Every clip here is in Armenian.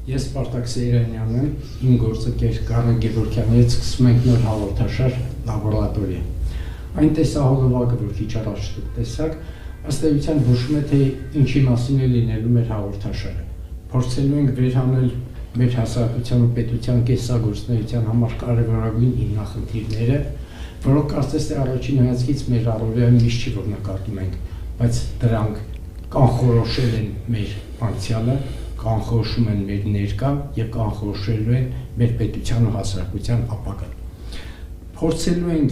Ես Սպարտակ Սեյրանյանն եմ, իմ գործը Կարեն Գևորգյանի հետ սկսում ենք նոր հաղորդաշար լաբորատորիա։ Այն տեսահոլովակը, որ քիչ առաջ դուք տեսաք, ըստ էության հուշում է, թե ինչի մասին է լինելու մեր հաղորդաշարը։ Փորձելու ենք վերհանել մեր հասարակության ու պետության կենսագործունեության համար կարևորագույն հիմնախնդիրները, որոնք կարծես թե առաջին հայացքից մեր առօրյայում միշտ չի որ նկատում ենք, բայց դրանք կանխորոշել են մեր անցյալը, կանխորոշում են մեր ներկան և կանխորոշելու են մեր պետության ու հասարակության ապագան։ Փորձելու ենք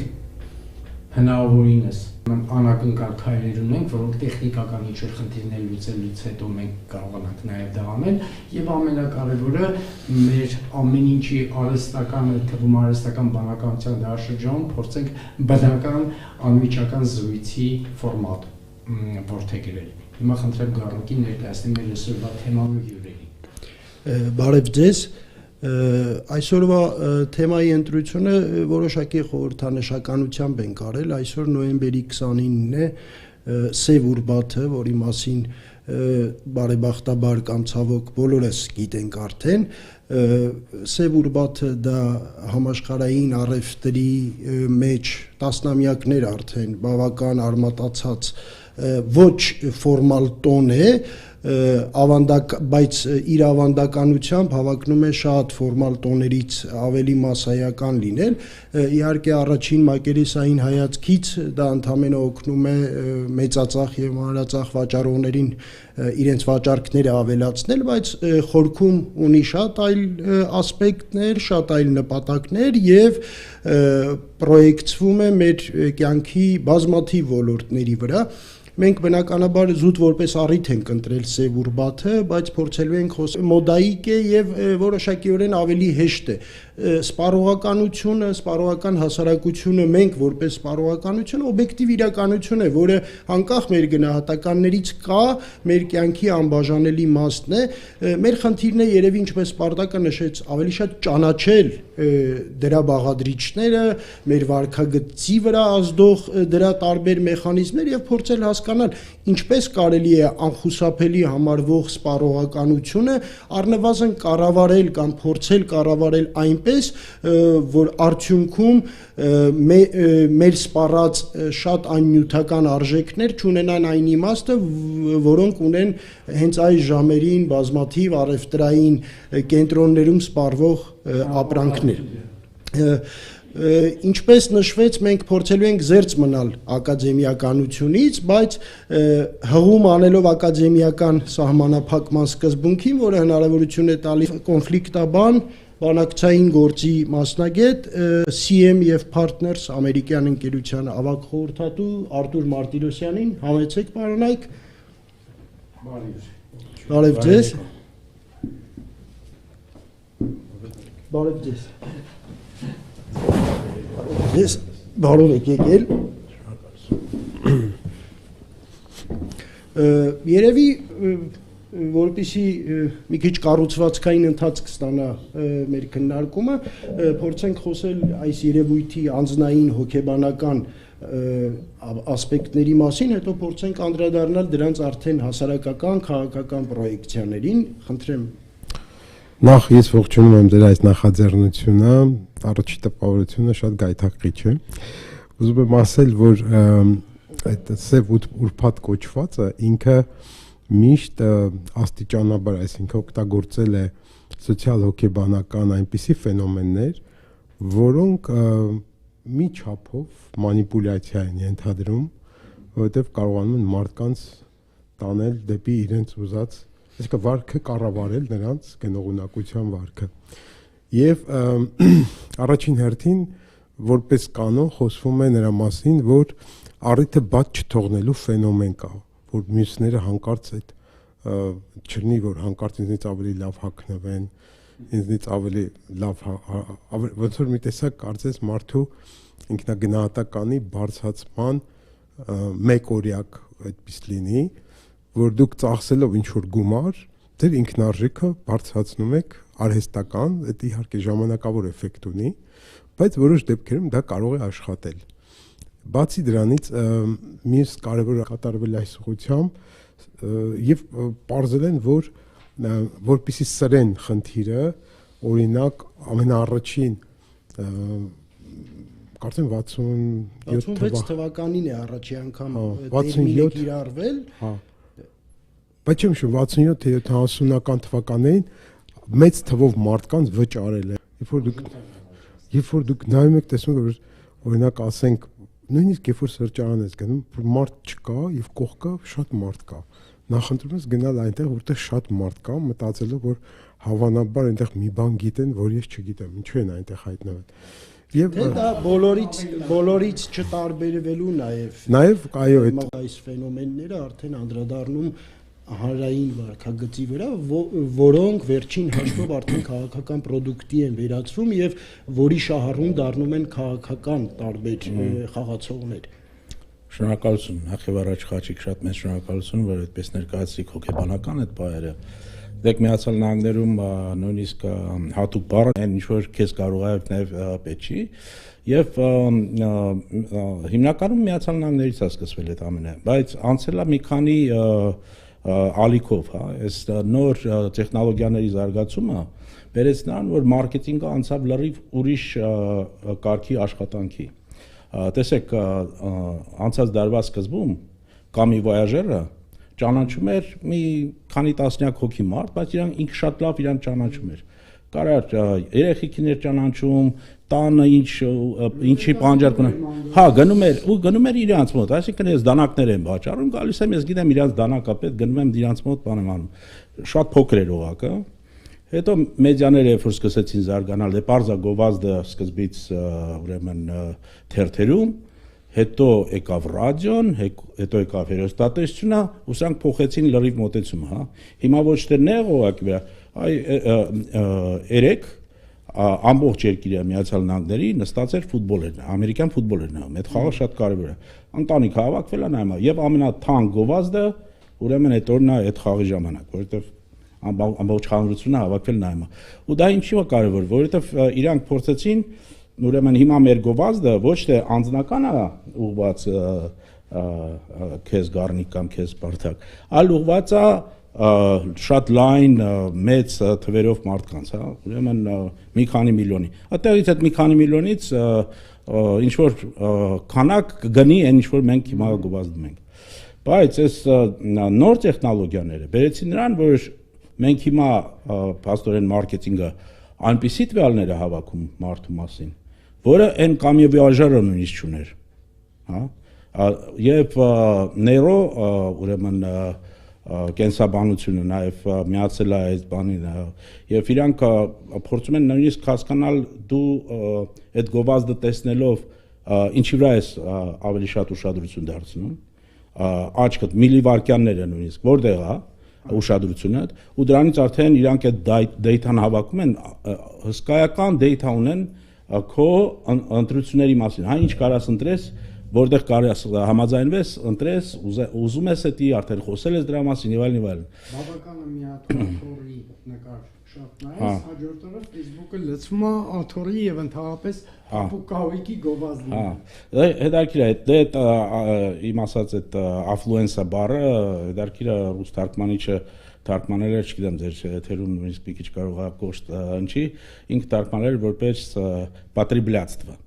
հնարավորինս անակնկալ քայլեր ունենք, որոնք տեխնիկական ինչ-որ խնդիրներ լուծելուց հետո մենք կարողանանք նաև դա անել, և ամենակարևորը մեր ամեն ինչի արհեստական, թվում արհեստական բանականության դարաշրջանում փորձենք բնական անմիջական զրույցի ֆորմատ որդեգրել։ Հիմա խնդրեմ Գառնիկին ներկայացնի մեր այսօրվա թեման ու հյուրերին։ Բարև ձեզ։ Այսօրվա թեմայի ընտրությունը որոշակի խորհրդանշականությամբ ենք արել, այսօր նոյեմբերի 29-ն է Սև Ուրբաթը, որի մասին բարեբախտաբար կամ ցավոք բոլորս գիտենք արդեն։ Սև Ուրբաթը դա համաշխարհային առևտրի մեջ տասնամյակներ արդեն բավական արմատացած ոչ ֆորմալ տոն է, բայց իր ավանդականությամբ հավակնում է շատ ֆորմալ տոներից ավելի մասսայական լինել։ Իհարկե առաջին մակերեսային հայացքից դա ընդհանրապես օգնում է մեծածախ և մանրածախ վաճառողներին իրենց վաճառքները ավելացնել, բայց խորքում ունի շատ այլ ասպեկտներ, շատ այլ նպատակներ և պրոյեկցվում է մեր կյանքի բազմաթիվ ոլորտների վրա։ Մենք բնականաբար զուտ որպես առիթ ենք ընտրել Սև Ուրբաթը, բայց փորձելու ենք մոդայիկ է և որոշակիորեն ավելի հեշտ է։ Սպառողականությունը, սպառողական հասարակությունը, մենք որպես սպառողականություն օբյեկտիվ իրականություն է, որը անկախ մեր գնահատականներից կա, մեր կյանքի անբաժանելի մասն է։ Մեր խնդիրն է երևի ինչպես Սպարտակը նշեց, ավելի շատ ճանաչել դրա բաղադրիչները, մեր վարքագծի վրա ազդող դրա տարբեր մեխանիզմներ և փորձել հասկանալ ինչպես կարելի է անխուսափելի համարվող սպառողականությունը առնվազն կառավարել կամ փորձել կառավարել այնպես, որ արդյունքում մեր սպառած շատ աննյութական արժեքներ չունենան այն իմաստը, որոնք ունեն հենց այս ժամերին բազմաթիվ առևտրային կենտրոններում սպառվող ապրանքներ։ Ինչպես նշվեց, մենք փորձելու ենք զերծ մնալ ակադեմիականությունից, բայց հղում անելով ակադեմիական սահմանափակման սկզբունքին, որը հնարավորություն է տալիս կոնֆլիկտաբան, բանակցային գործի մասնագետ, CM և Partners ամերիկյան ընկերության ավագ խորհրդատու Արտուր Մարտիրոսյանին, համեցեք պարոնայք։ Բարև ձեզ։ Բարև ձեզ։ Ես բարով եք եկել։ Երևի որպեսզի մի քիչ կառուցվածքային ընթացք ստանա մեր քննարկումը, փորձենք խոսել այս երևույթի անձնային հոգեբանական ասպեկտների մասին, հետո փորձենք անդրադառնալ դրանց արդեն հասարակական, քաղաքական պրոյեկցիաներին։ Խնդրեմ։ Նախ ես ողջունում եմ ձեր այս նախաձեռնությունը, առաջի տպավորությունը շատ գայթակղիչ է։ Ուզում եմ ասել, որ այդ Սև Ուրբաթ կոչվածը ինքը միշտ աստիճանաբար, այսինքն օգտագործել է սոցիալ-հոգեբանական այնպիսի ֆենոմեններ, որոնք մի չափով մանիպուլյացիա են ենթադրում, որովհետև կարողանում են մարդկանց տանել դեպի իրենց ուզած, այսինքն վարքը կառավարել նրանց գնողունակության վարքը։ Եվ առաջին հերթին որպես կանոն խոսվում է նրա մասին, որ առիթը բաց չթողնելու ֆենոմեն կա, որ մյուսները հանկարծ այդ չլինի, որ հանկարծ ինձնից ավելի լավ հագնվեն, ինձնից ավելի լավ ոնց որ մի տեսակ կարծես մարդու ինքնագնահատականի բարձրացման մեկ օրյակ այդպես լինի, որ դուք ծախսելով ինչ-որ գումար, ձեր ինքնարժեքը բարձրացնում եք արհեստական, դա իհարկե ժամանակավոր էֆեկտ ունի, բայց որոշ դեպքերում դա կարող է աշխատել։ Բացի դրանից մյուս կարևոր կատարվել այս ուղղությամբ եւ պարզել են, որ որպեսզի սրեն խնդիրը, օրինակ ամենաառաջին կարծեմ 66 թվականին է առաջի անգամ տերմինը կիրառվել, բայց չեմ հիշում 67 թե 70-ական թվականներին մեծ թվով մարդկանց վճարել է։ Երբ որ դուք նայում եք, տեսնում եք, որ օրինակ ասենք նույնիսկ երբ որ սրճարան ես գնում, մարդ չկա եւ կողքը շատ մարդ կա։ Նախընտրում ես գնալ այնտեղ, որտեղ շատ մարդ կա, մտածելով, որ հավանաբար այնտեղ մի բան գիտեն, որ ես չգիտեմ, ինչու են այնտեղ հայտնվել։ Եվ դա բոլորից չտարբերվելու նաև այո, այս ֆենոմենները արդեն անդրադառնում հանրային վարքագծի վրա, որոնք վերջին հաշվով արդեն քաղաքական պրոդուկտի են վերածվում եւ որի շահառուն դառնում են քաղաքական տարբեր խաղացողներ։ Շնորհակալություն, նախ առաջ Խաչիկ, շատ մեծ շնորհակալություն, որ այդպես ներկայացրիք հոգեբանական այդ բայերը։ Դեք Միացյալ Նահանգներում նույնիսկ հատուկ բառ են, ինչ որ քեզ կարող է նաև պետք չի, եւ հիմնականում Միացյալ Նահանգներից է սկսվել այդ ամենը, բայց անցել է մի քանի ալիքով, հա, այս նոր տեխնոլոգիաների զարգացումը բերեց նրան, որ մարքեթինգը անցավ լրիվ ուրիշ կարգի աշխատանքի։ Տեսեք, անցած դարվա սկզբում կամի վոյաժերը ճանաչում էր մի քանի տասնյակ հոգի մարդ, բայց իրանք ինքը շատ լավ իրան ճանաչում էր։ Կարար երեխեքներ ճանաչում, տանը ինչի պանջար կունը։ Հա, գնում էր իրանց մոտ, այսինքն ես դանակներ եմ վաճառում, գալիս եմ, ես գիտեմ իրանց դանակա պետք, գնում եմ իրանց մոտ բան եմ անում։ Շատ փոքր էր օղակը։ Հետո մեդիաները երբ որ սկսեցին զարգանալ, դե պարզա գովազդը սկզբից ուրեմն թերթերում, հետո եկավ ռադիոն, հետո եկավ հեռուստատեսությունը, ու սրանք փոխեցին լրիվ մոտեցումը, հա։ Հիմա ոչ թե նեղ օղակի վրա, երեք ամբողջ երկիրը Միացյալ Նահանգների նստած էր ֆուտբոլերն, ամերիկյան ֆուտբոլերն, այդ խաղը շատ կարևոր է։ Ընտանիքը հավաքվել է նայում, եւ ամենաթանկ գովազդը ուրեմն այդ օրն է այդ խաղի ժամանակ, որովհետեւ ամբողջ հանրությունը հավաքվել նայում է։ Ու դա ինչի է կարևոր, որովհետեւ իրանք փորձեցին ուրեմն հիմա մեր գովազդը ոչ թե անձնական է ուղղված քեզ գառնիկ կամ քեզ բարդակ, այլ ուղղված է շատ լայն մեծ թվերով մարդկանց, հա, ուրեմն մի քանի միլիոնի։ Այդտեղից այդ մի քանի միլիոնից ինչ որ քանակ կգնի այն ինչ որ մենք հիմա գովազդում ենք։ Բայց այս նոր տեխնոլոգիաները բերեցին նրան, որ մենք հիմա փաստորեն մարքեթինգը այնպիսի տվյալներ է հավաքում մարդու մասին, որը այն կամիվիաժերը նույնիսկ չուներ, հա, եւ նեյրո ուրեմն կենսաբանությունը նաև միացել է այս բանին եւ իրանք փորձում են նույնիսկ հասկանալ դու այդ գովազդը տեսնելով ինչի վրա ես ավելի շատ ուշադրություն դարձնում աչքդ միլիվարկյանները նույնիսկ որտեղ է ուշադրությունը ու դրանից արդեն իրանք այդ դեյթան հավաքում են հսկայական դեյթա ունեն քո ընտրությունների մասին հա ինչ կարաս ընտրես որտեղ կարես համաձայնվես, ընտրես, ուզում ես էդի արդեն խոսել ես դրա մասին եւ այլն։ Բավականը մի հատ author-ի նկար շատ նայես, հաջորդ օրը Facebook-ը լցվում է author-ի եւ ընդհանրապես կահույքի գովազդի։ Հա, հետաքրքիր է, այդ իմ ասած այդ affluence-ը բառը, հետաքրքիր է ռուս թարգմանիչը թարգմանել էր, չգիտեմ, ձեր եթերում նույնիսկ մի քիչ կարող է կոշտ ընչի, ինքը թարգմանել որպես потребляцтво։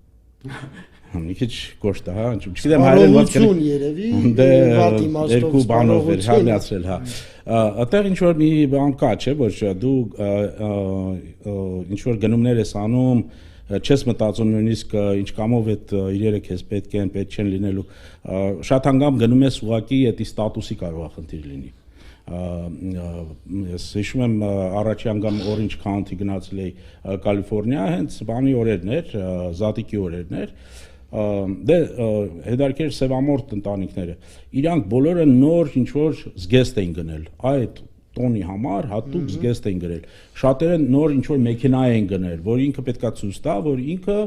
Մի քիչ կոշտ է, հա, չգիտեմ հայերեն ոնց կլինի երևի, վատ իմաստով երկու բանով էր համացրել, հա։ Այդտեղ ինչ որ մի բան կա, չէ, որ դու ինչ որ գնումներ ես անում, չես մտածում նույնիսկ ինչ կամով այդ իրերը քեզ պետք են, պետք չեն լինելու։ Շատ անգամ գնում ես ուղակի այդ ստատուսի կարող է խնդիր լինի։ Ես հիշում եմ առաջի անգամ Orange County գնացել էի Կալիֆոռնիա, հենց բանի օրերն էր, զատիկի օրերն էր։ Դե հետարքեր սևամորթ ընտանիքները իրանք բոլորը նոր ինչ որ զգեստ էին գնել այդ տոնի համար հատուկ զգեստ էին գրել շատերը նոր ինչ որ մեքենա էին գնել որ ինքը պետքա ցույց տա որ ինքը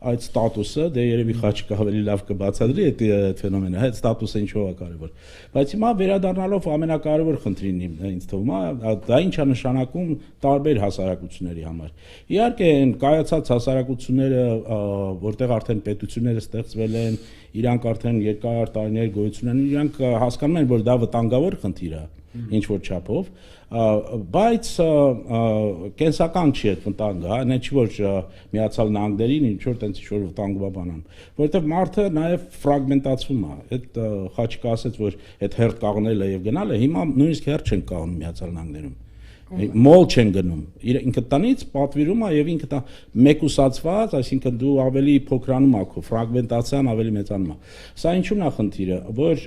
այդ ստատուսը դե երևի Խաչիկը ավելի լավ կբացատրի այդ ֆենոմենը այդ ստատուսը ինչով է կարևոր բայց հիմա վերադառնալով ամենակարևոր խնդրին ինձ թվում է դա ինչ է նշանակում տարբեր հասարակությունների համար իհարկե այն կայացած հասարակությունները որտեղ արդեն պետությունները ստեղծվել են իրանք արդեն երկար տարիներ գոյություն ունեն իրանք հասկանում են որ դա վտանգավոր խնդիր է ինչ որ չափով, բայց կենսական չի այդ վտանգը, հա, այնա չի որ Միացյալ Նահանգներին ինչ որ տենց ինչ որ վտանգ բանան, որովհետև մարդը նաև ֆրագմենտացվում է, այդ Խաչիկը ասեց, որ այդ հերթ կաղնելը եւ գնալը, հիմա նույնիսկ հերթ չեն կաղնում Միացյալ Նահանգներում։ Մոլ չեն գնում, ինքը տնից պատվիրում է եւ ինքը մեկուսացված, այսինքն դու ավելի փոքրանում ես, ֆրագմենտացիան ավելի մեծանում է։ Սա ինչու՞ն է խնդիրը, որ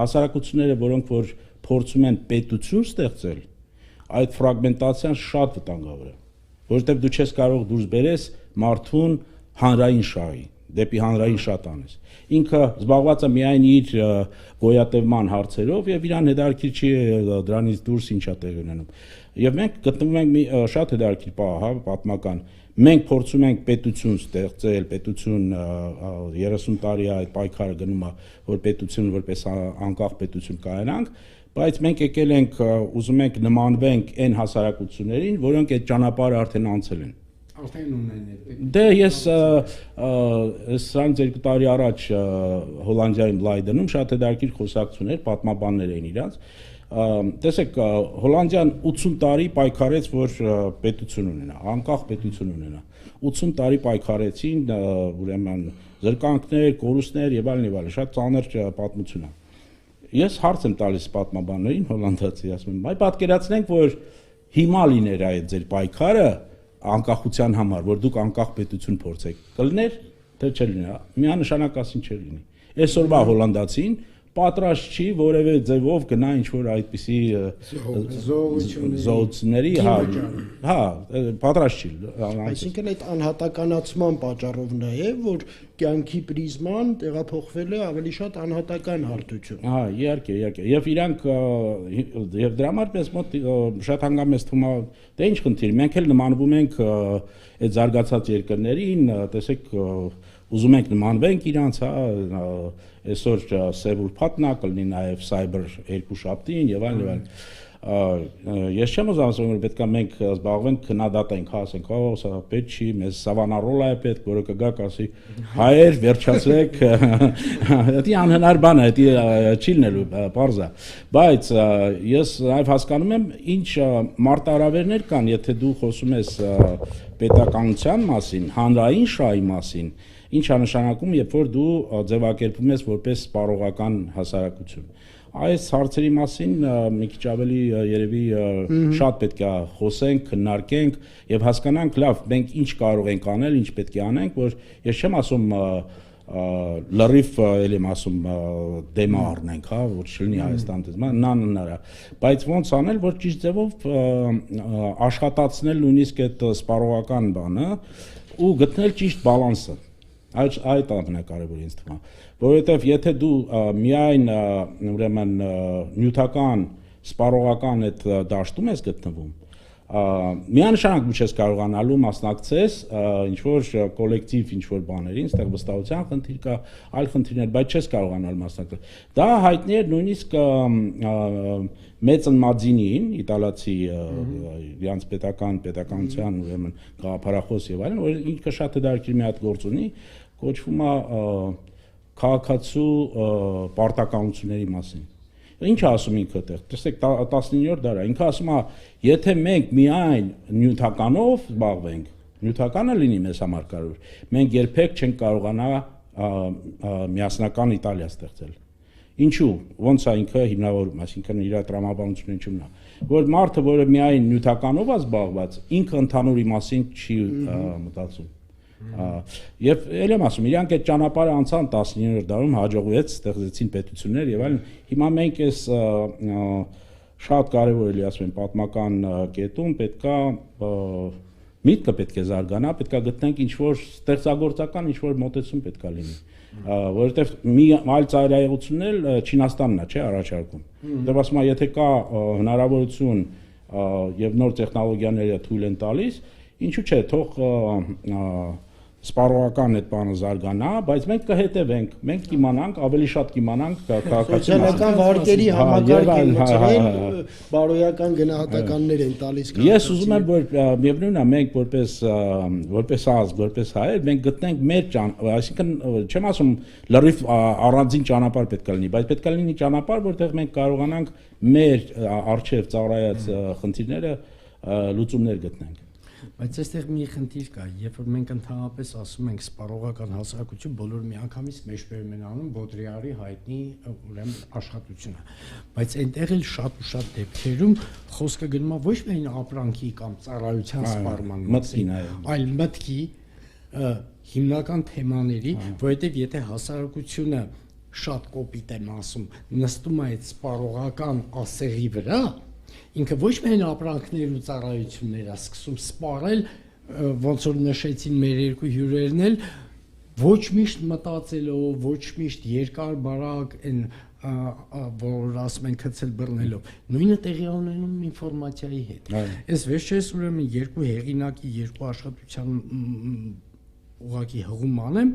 հասարակությունները, որոնք որ փորձում են պետություն ստեղծել, այդ ֆրագմենտացիան շատ վտանգավոր է, որովհետեւ դու չես կարող դուրս բերես մարդուն հանրային շահի, դեպի հանրային շատ անես։ Ինքը զբաղված է միայն իր գոյատևման հարցերով եւ իրան հետաքրքիր չի դրանից դուրս ինչա տեղի ունենում։ Եվ մենք գտնվում ենք շատ հետաքրքիր պահ, հա, պատմական։ Մենք փորձում ենք պետություն ստեղծել, պետություն 30 տարի է այդ պայքարը գնում է, որ պետություն որպես անկախ պետություն կայանանք, բայց մենք եկել ենք ուզում ենք նմանվենք այն հասարակություններին, որոնք այդ ճանապարհը արդեն անցել են։ Արդեն ունեն։ Դե ես սրանց 2 տարի առաջ Հոլանդիայում Լայդենում շատ հետաքրքիր խոսակցություններ, պատմաբաններ էին իրանց։ Տեսեք, Հոլանդիան 80 տարի պայքարեց, որ պետություն ունենա, անկախ պետություն ունենա։ 80 տարի պայքարեցին, ուրեմն զրկանքներ, կորուստներ եւ այլն, շատ ծանր պատմություն է։ Ես հարց եմ տալիս պատմաբաններին հոլանդացի, ասում եմ, այ պատկերացնենք, որ հիմա լիներ այդ ձեր պայքարը անկախության համար, որ դուք անկախ պետություն փորձեք, կլներ, թե չլինի, միանշանակ ասին չլինի։ Այսօրվա հոլանդացին պատրաստ չի որևէ ձևով գնա ինչ-որ այդպիսի զոհությունների, հա, պատրաստ չի։ Այսինքն այդ անհատականացման պատճառով նաև, որ կյանքի պրիզման տեղափոխվել է ավելի շատ անհատական հարթություն։ Հա, իհարկե, իհարկե։ Եվ իրանք եւ դրա համար մեզ մոտ շատ հանգամես թվում է, դե ինչ խնդիր, մենք էլ նմանվում ենք այդ զարգացած երկրներին, տեսեք, ուզում ենք նմանվենք իրանց, հա, այսօր սև ուրբաթն է, կլինի նաև Cyber 2 շաբթին եւ այլն եւ այլն։ Ես չեմ ուզում ասել, որ պետք է մենք զբաղվենք քննադատենք, հա, ասենք, օ, սա պետք չի, մեզ Սավանարոլա է պետք, որը կգա ասի, հայեր, վերջացրեք, դա անհնար բան է, դա չի լինելու, պարզ է։ Բայց ես նաև հասկանում եմ, ինչ մարտահրավերներ կան, եթե դու խոսում ես պետականության մասին, հանրային շահի մասին, ինչ է նշանակում, երբ որ դու ձևակերպում ես որպես սպառողական հասարակություն։ Այս հարցերի մասին մի քիչ ավելի երևի շատ պետք է խոսենք, քննարկենք եւ հասկանանք, լավ, մենք ինչ կարող ենք անել, ինչ պետք է անենք, որ ես չեմ ասում լրիվ էլ եմ ասում դեմա առնենք, հա, որ չլինի Հայաստան դեպքում, նաննարա, բայց ոնց անել, որ ճիշտ ձևով աշխատացնել նույնիսկ այդ սպառողական բանը ու գտնել ճիշտ բալանսը։ Այդ ամենակարևորը ինձ թվում է, որովհետև եթե դու միայն ուրեմն նյութական, սպառողական այդ դաշտում ես գտնվում, միանշանակ դու չես կարողանալու մասնակցես ինչ-որ կոլեկտիվ ինչ-որ բաներին, այստեղ վստահության խնդիր կա, այլ խնդիրներ, բայց չես կարողանալ մասնակցել։ Դա հայտնի է նույնիսկ Մեծն Մադզինին, իտալացի իրանց պետականության ուրեմն գաղափարախոս եւ այլն, որ ինքը շատ հետաքրքիր մի հատ գործ ունի, կոչվում է քաղաքացու պարտականությունների մասին։ Ինչ ասում ինքը այդտեղ, տեսեք 19-րդ դարը, ինքը ասում է, եթե մենք միայն նյութականով զբաղվենք, նյութականը լինի մեզ համար կարևոր, մենք երբեք չենք կարողանա միասնական Իտալիա ստեղծել։ Ինչու, ոնց է ինքը հիմնավորում, այսինքն իր տրամաբանությունը ինչու՞մն է, որ մարդը, որը միայն նյութականով է զբաղված, ինքը ընդհանուրի մասին չի մտածում։ Եվ ել եմ ասում, իրանք այդ ճանապարհը անցան 19-րդ դարում, հաջողվեց, ստեղծեցին պետություններ եւ այլն։ Հիմա մենք այս շատ կարեւոր էլի ասում եմ պատմական կետում պետքա միտքը պետք է զարգանա, պետք է գտնենք ինչ-որ ստեղծագործական ինչ-որ մոտեցում պետք է լինի, որովհետև մի այլ ծայրահեղությունն էլ Չինաստանն է, չէ, առաջարկում։ Դեռ ասում եմ, եթե կա հնարավորություն եւ նոր տեխնոլոգիաները թույլ են տալիս, ինչու՞ չէ, թող սպառողական այդ բանը զարգանա, բայց մենք կհետևենք, մենք կիմանանք, ավելի շատ կիմանանք քաղաքացի սոցիալական վարկերի համակարգ են մտցրել, բարոյական գնահատականներ են տալիս։ Ես ուզում եմ, որ միևնույնն է, մենք որպես ազգ, որպես հայեր, մենք գտնենք մեր այսինքն չեմ ասում լրիվ առանձին ճանապարհ պետք է լինի, բայց պետք է լինի ճանապարհ, որտեղ մենք կարողանանք մեր արժև ծառայած խնդիրները լուծումներ գտնենք։ Բայց այստեղ մի խնդիր կա, երբ որ մենք ընդհանրապես ասում ենք սպառողական հասարակություն, բոլորը միանգամից մեջբերում են անում Բոդրիարի հայտնի ուրեմն աշխատությունը։ Բայց այնտեղ էլ շատ ու շատ դեպքերում խոսքը գնում է ոչ միայն ապրանքի կամ ծառայության սպառման մտքին, այլ մտքի հիմնական թեմաների, որովհետև եթե հասարակությունը շատ կոպիտ եմ ասում, նստում է այդ սպառողական ասեղի վրա, ինքը ոչ միայն ապրանքներ ու ծառայություններ է սկսում սպառել, ոնց որ նշեցին մեր երկու հյուրերն էլ, ոչ միշտ մտածելով, ոչ միշտ երկար բարակ այն որ ասում են քցել բռնելով, նույնը տեղի ունենում ինֆորմացիայի հետ։ Այս վերջերս ուրեմն երկու հեղինակի երկու աշխատության ուղղակի հղում անեմ,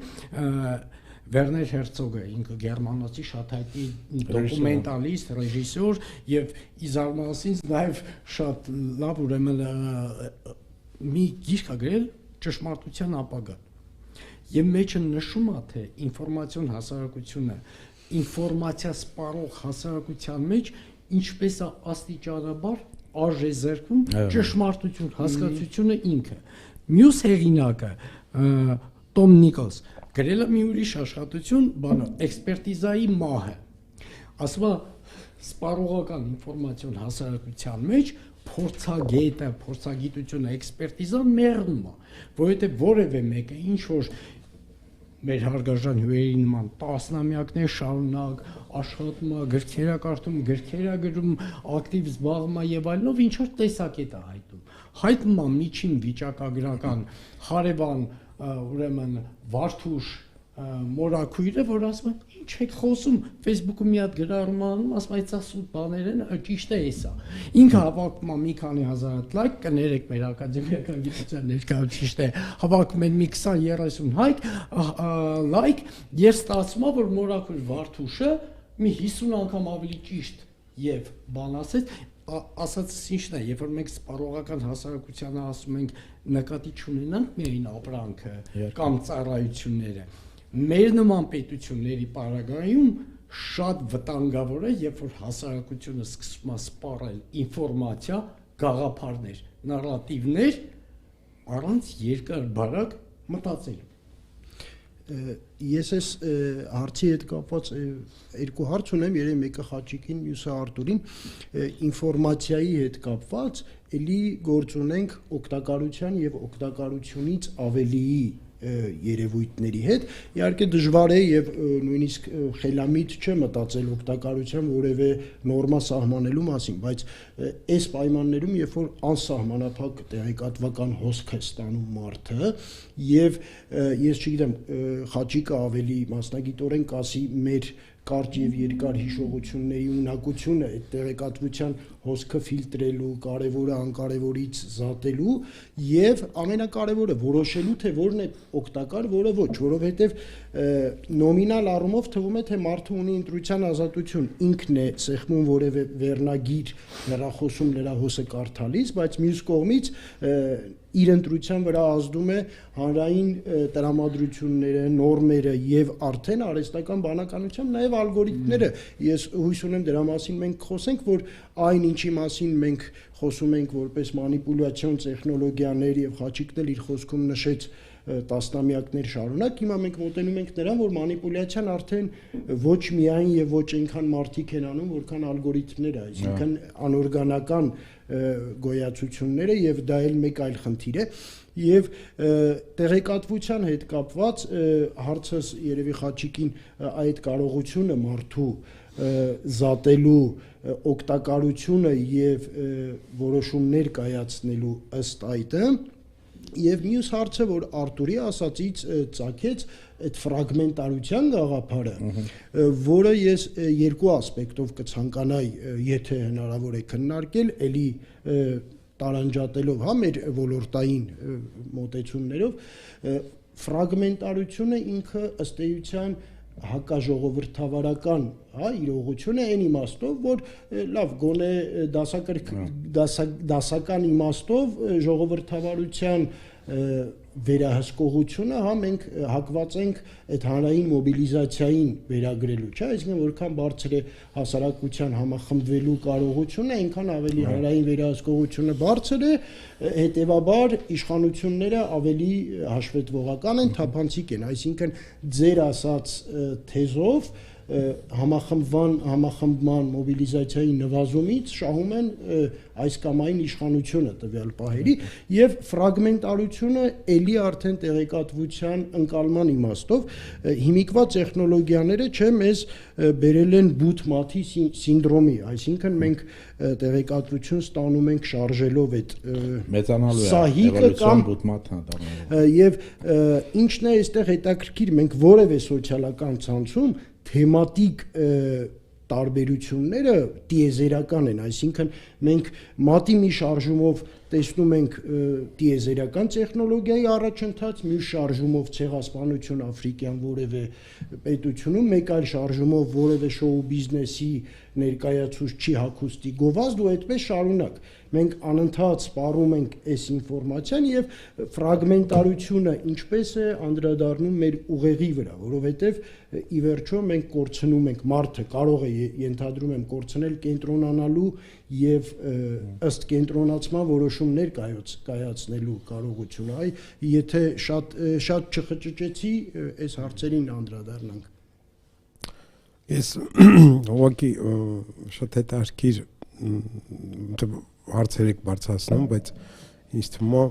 Վերներ Հերցոգը, ինքը գերմանացի շատ հայտնի դոկումենտալիստ, ռեժիսոր եւ իզարմանալից նաեւ շատ լավ ուրեմն մի գիրք ա գրել ճշմարտության ապագա։ Եվ մեջը նշում է թե ինֆորմացիոն հասարակությունը, ինֆորմացիա սպառող հասարակության մեջ ինչպես է աստիճանաբար արժեզրկում ճշմարտություն հասկացությունը ինքը։ Մյուս հեղինակը Տոմ Նիկոլս գրել է մի ուրիշ աշխատություն, բանը էքսպերտիզայի մահը։ Ասում է սպառողական ինֆորմացիոն հասարակության մեջ փորձագետը, փորձագիտությունը, էքսպերտիզան մեռնում է, որովհետև որևէ մեկը ինչ որ մեր հարգարժան հյուրերի նման տասնամյակներ շարունակ աշխատում է, գրքեր է կարդում, գրքեր է գրում, ակտիվ զբաղվում է եւ այլնով ինչ որ տեսակետ է հայտնում է միջին վիճակագրական հարևան ուրեմն Վարդուշ մորաքույրը, որ ասում է ինչ եք խոսում, Facebook-ում մի հատ գրառում անում, ասում է այս սուտ բաներն ճիշտ է էսա։ Ինքը հավաքում է մի քանի հազար լայք, կներեք մեր ակադեմիական գիտության ներկայացում ճիշտ է, հավաքում են մի 20-30 լայք, եւ ստացվում է, որ մորաքույր Վարդուշը մի 50 անգամ ավելի ճիշտ եւ բան ասեց, ասածս ինչն է, երբ որ մենք սպառողական հասարակությանը ասում ենք նկատի չունենանք միայն ապրանքը կամ ծառայությունները, մեր նման պետությունների պարագայում շատ վտանգավոր է, երբ որ հասարակությունը սկսում է սպառել ինֆորմացիա, գաղափարներ, նարատիվներ առանց երկար բարակ մտածելու։ Ես այս հարցի հետ կապված երկու հարց ունեմ, երևի մեկը Խաչիկին, մյուսը Արտուրին, ինֆորմացիայի հետ կապված էլի գործ ունենք օգտակարության եւ օգտակարությունից ավելիի երևույթների հետ, իհարկե դժվար է եւ նույնիսկ խելամիտ չէ մտածել օգտակարության որևէ նորմա սահմանելու մասին, բայց այս պայմաններում, երբ որ անսահմանափակ տեղեկատվական հոսք է ստանում մարդը եւ ես չգիտեմ, Խաչիկը ավելի մասնագիտորեն կասի մեր կարճ եւ երկար հիշողությունների ունակությունը այդ տեղեկատվության հոսքը ֆիլտրելու, կարևորը անկարևորից զատելու եւ ամենակարևորը որոշելու թե որն է օգտակար, որը ոչ, որովհետեւ նոմինալ առումով թվում է թե մարդը ունի ընտրության ազատություն, ինքն է սեղմում որևէ վերնագիր հեռախոսում լրահոսը կարդալիս, բայց մյուս կողմից իր ընտրության վրա ազդում է հանրային տրամադրությունները, նորմերը եւ արդեն արհեստական բանականությամբ նաեւ ալգորիթմները։ Ես հույս ունեմ դրա մասին մենք խոսենք, որ այն ինչի մասին մենք խոսում ենք որպես մանիպուլյացիոն տեխնոլոգիաներ եւ Խաչիկն էլ իր խոսքում նշեց տասնամյակներ շարունակ, հիմա մենք մոտենում ենք նրան, որ մանիպուլյացիան արդեն ոչ միայն եւ ոչ այնքան մարդիկ են անում, որքան ալգորիթմները, այսինքն անօրգանական գոյացությունները եւ դա էլ մեկ այլ խնդիր է եւ տեղեկատվության հետ կապված հարցս երևի Խաչիկին այդ կարողությունը մարդու զատելու օգտակարությունը եւ որոշումներ կայացնելու ըստ այդը եւ մյուս հարցը, որ Արտուրի ասածից ծագեց այդ ֆրագմենտարության գաղափարը, որը ես երկու ասպեկտով կցանկանայի, եթե հնարավոր է քննարկել, էլի տարանջատելով մեր ոլորտային մոտեցումներով, ֆրագմենտարությունը ինքը ըստ էության հակաժողովրդավարական, հա, իրողություն է այն իմաստով, որ լավ գոնե դասական իմաստով ժողովրդավարության վերահսկողությունը, հա, մենք հակված ենք այդ հանրային մոբիլիզացիային վերագրելու, չէ՞, այսինքն որքան բարձր է հասարակության համախմբվելու կարողությունը, այնքան ավելի հանրային վերահսկողությունը բարձր է, հետևաբար իշխանությունները ավելի հաշվետվողական են, թափանցիկ են, այսինքն ձեր ասած թեզով համախմբման մոբիլիզացիայի նվազումից շահում են այս կամ այն իշխանությունը տվյալ պահերի եւ ֆրագմենտարությունը ելի արդեն տեղեկատվության ընկալման իմաստով հիմիկվա տեխնոլոգիաները չէ մեզ բերել են բութ մաթի սինդրոմի, այսինքն մենք տեղեկատվություն ստանում ենք շարժելով այդ մեծանալու սահիկը կամ բութ մաթը եւ ինչն է այստեղ հետաքրքիր, մենք որևէ սոցիալական ցանցում թեմատիկ տարբերությունները տիեզերական են, այսինքն մենք մատի մի շարժումով տեսնում ենք տիեզերական տեխնոլոգիայի առաջընթաց, մյուս շարժումով ցեղասպանություն աֆրիկյան որևէ պետությունում, մեկ այլ շարժումով որևէ շոու բիզնեսի ներկայացուցչի հագուստի գովազդ ու այդպես շարունակ։ Մենք անընդհատ սպառում ենք այս ինֆորմացիան եւ ֆրագմենտարությունը ինչպես է անդրադառնում մեր ուղեղի վրա, որովհետեւ ի վերջո մենք կորցնում ենք մարդը կարող է ենթադրում եմ կորցնել կենտրոնանալու եւ ըստ կենտրոնացման որոշումներ կայացնելու կարողությունը, այ եթե շատ չխճճեցի այս հարցերին անդրադառնանք։ Ես ուղղակի շատ հետաքրքիր հարցեր եք բարձրացնում, բայց ինձ թվում է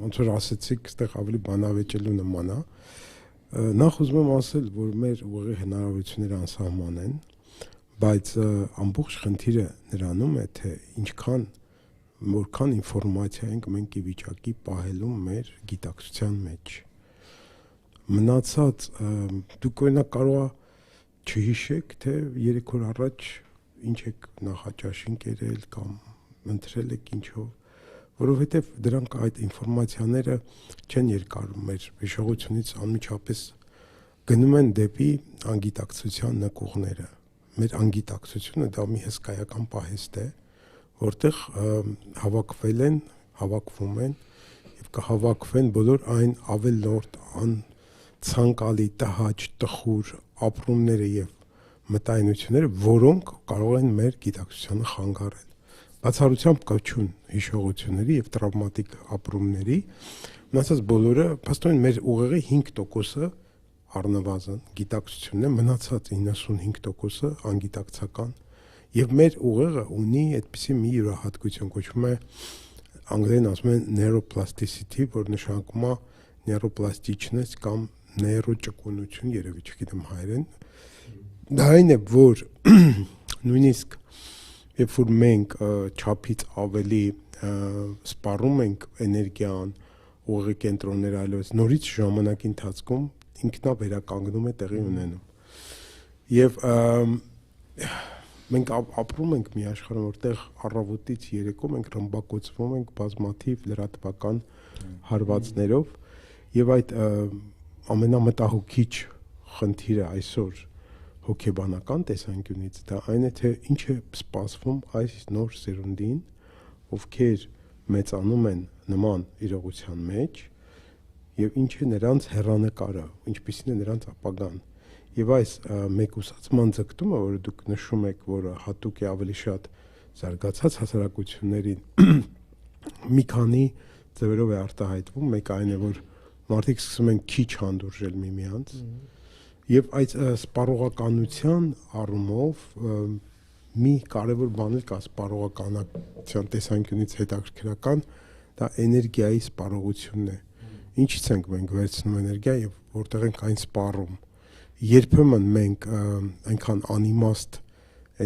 ոնց որ ասեցիք, այստեղ ավելի բանավեճելու նման է։ Նախ ուզում եմ ասել, որ մեր ուղղի հնարավորությունները անսահման են, բայց ամբողջ խնդիրը նրանում է, թե որքան ինֆորմացիա ենք մենք ի վիճակի պահելու մեր գիտակցության մեջ։ Մնացած դուք օրինակ կարող է չհիշեք, թե 3 օր առաջ ինչ եք նախաճաշին կերել կամ ընտրել եք ինչով, որովհետև դրանք այդ ինֆորմացիաները չեն երկարում մեր հիշողությունից անմիջապես գնում են դեպի անգիտակցության նկուղները։ Մեր անգիտակցությունը դա մի հսկայական պահեստ է, որտեղ հավաքվում են եւ կհավաքվեն բոլոր այն ավելորդ ցանկալի տհաճ տխուր ապրումները եւ մտայնությունները, որոնք կարող են մեր գիտակցությանը խանգարել։ Բացառությամբ կոչուն հիշողությունների եւ տրավմատիկ ապրումների, մնացած բոլորը, փաստորեն մեր ուղեղի 5%-ը առնվազն գիտակցությունն է, մնացած 95%-ը անգիտակցական եւ մեր ուղեղը ունի այդպիսի մի յուրահատկություն, կոչվում է անգլերեն ասում են neuroplasticity, որ նշանակում է neuroplasticness կամ նեյրոճկունություն, երևի չգիտեմ հայերեն։ Դա այն է, որ նույնիսկ երբ որ մենք չափից ավելի սպառում ենք էներգիան, ուղեղի կենտրոնները այլոց, նորից ժամանակի ընթացքում ինքնավերականգնում է տեղի ունենում։ Եվ մենք ապրում ենք մի աշխարհում, որտեղ առավոտից երեկո մենք ռմբակոծվում ենք բազմաթիվ լրատվական հարվածներով, եւ այդ ամենամտահոգիչ խնդիրը այսօր հոգեբանական տեսանկյունից դա այն է, թե ինչ է սպասվում այս նոր սերունդին, ովքեր մեծանում են նման իրողության մեջ եւ ինչ է նրանց հեռանկարը, ինչպիսին է նրանց ապագան։ Եվ այս մեկուսացման ձգտումը, որը դուք նշում եք, որը հատուկ է ավելի շատ զարգացած հասարակություններին, մի քանի ձևերով է արտահայտվում, մեկ այն է, որ մարդիկ սկսում են քիչ հանդուրժել միմյանց, եւ այդ սպառողականության առումով մի կարևոր բան էլ կա սպառողականության տեսանկյունից հետաքրքրական, դա էներգիայի սպառողությունն է։ Ինչից ենք մենք վերցնում էներգիա եւ որտեղ ենք այն սպառում։ Երբեմն մենք այնքան անիմաստ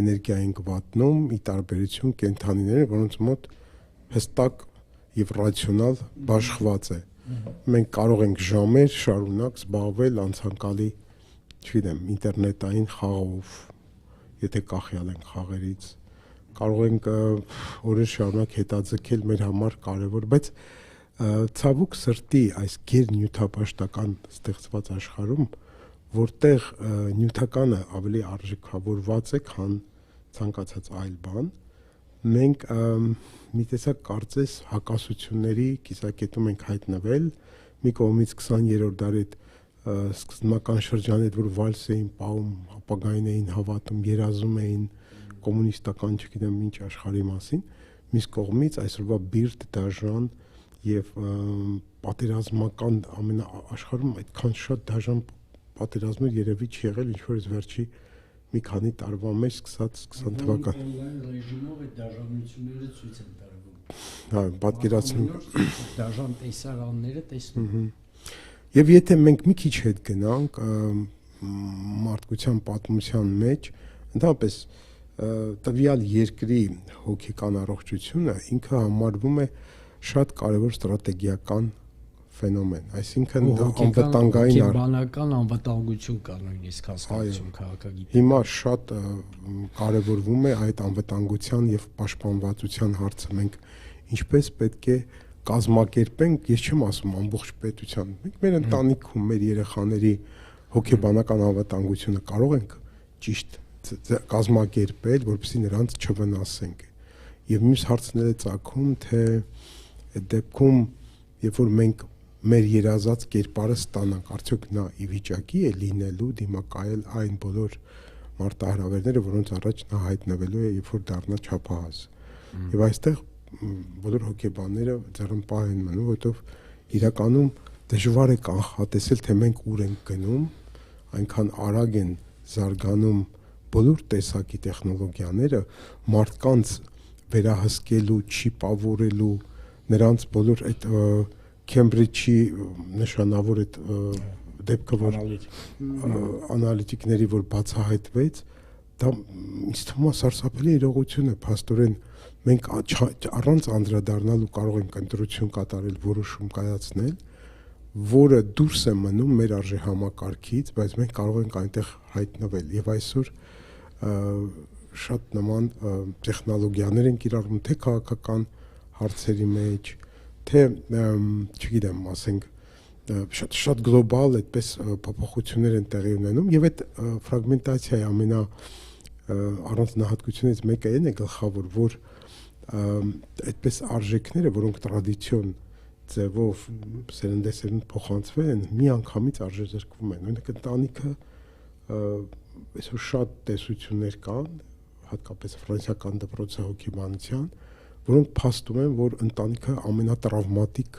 էներգիա ենք վատնում, ի տարբերություն կենդանիների, որոնց մոտ հստակ եւ ռացիոնալ բաշխված է։ Մենք կարող ենք ժամեր շարունակ զբաղվել անցանկալի, չգիտեմ, ինտերնետային խաղով, եթե կախյալ ենք խաղերից, կարող ենք օրեր շարունակ հետաձգել մեր համար կարևոր, բայց Ցավոք սրտի այս գերնյութապաշտական ստեղծված աշխարհում, որտեղ նյութականը ավելի արժեքավորված է, քան ցանկացած այլ բան, մենք մի տեսակ կարծես հակասությունների կիսակետում ենք հայտնվել, մի կողմից 20-րդ դարի սկզբնական շրջանի հետ, որ վալս էին պահում, ապագային էին հավատում, երազում էին կոմունիստական, չգիտեմ ինչ աշխարհի մասին, մյուս կողմից այսօրվա բիրտ դաժան եւ պատերազմական աշխարհում այդքան շատ դաժան պատերազմներ երևի չի եղել, ինչ որ վերջի մի քանի տարվա մեջ սկսած 20 թվական Օնլայն ռեժիմով այդ դաժանությունները ցույց են տարվում։ հա պատկերացնում դաժան տեսարանները տեսնում։ Եվ եթե մենք մի քիչ հետ գնանք մարդկության պատմության մեջ, ընդհանրապես տվյալ երկրի հոգեկան առողջությունը ինքը համարվում է շատ կարևոր ստրատեգիական ֆենոմեն, այսինքն դա անվտանգային բանական անվտանգություն կա նույնիսկ հասկացում քաղաքագիտի։ Հիմա շատ կարևորվում է այդ անվտանգության եւ պաշտպանվածության հարցը։ Մենք ինչպես պետք է կազմակերպենք, ես չեմ ասում ամբողջ պետության, մենք մեր ընտանիքում, մեր երեխաների հոգեբանական անվտանգությունը կարող ենք ճիշտ կազմակերպել, որպեսզի նրանց չվնասենք։ Եվ մյուս հարցն է ծագում, թե այդ դեպքում, երբ որ մենք մեր երազած կերպարը ստանանք, արդյոք նա ի վիճակի է լինելու դիմակայել այն բոլոր մարտահրավերները, որոնց առաջ նա հայտնվելու է, երբ որ դառնա չափահաս։ Եվ այստեղ բոլոր հոգեբանները ձեռնպահ են մնում, որովհետև իրականում դժվար է կանխատեսել, թե մենք ուր ենք գնում, այնքան արագ են զարգանում բոլոր տեսակի տեխնոլոգիաները, մարդկանց վերահսկելու, չիպավորելու, նրանց բոլոր այդ Քեմբրիջի նշանավոր այդ դեպքը, որ անալիտիկների որ բացահայտվեց, դա ինձ թվում է սարսափելի իրողություն է, փաստորեն մենք առանց անդրադառնալու կարող ենք ընտրություն կատարել, որոշում կայացնել, որը դուրս է մնում մեր արժեհամակարգից, բայց մենք կարող ենք այնտեղ հայտնվել եւ այսօր շատ նման տեխնոլոգիաներ են կիրառվում թե քաղաքական հարցերի մեջ, թե չգիտեմ, ասենք շատ գլոբալ այդպես փոփոխություններ են տեղի ունենում եւ այդ ֆրագմենտացիայի առանձնահատկությունից մեկը այն է գլխավոր, որ այդպես արժեքները, որոնք տրադիցիոն ձևով սերնդեսերունդ փոխանցվել են, միանգամից արժեզրկվում են։ Օրինակ ընտանիքը այսօր շատ տեսություններ կան, հատկապես ֆրանսիական դպրոցի հոգեբանության, որոնք փաստում են, որ ընտանիքը ամենատրավմատիկ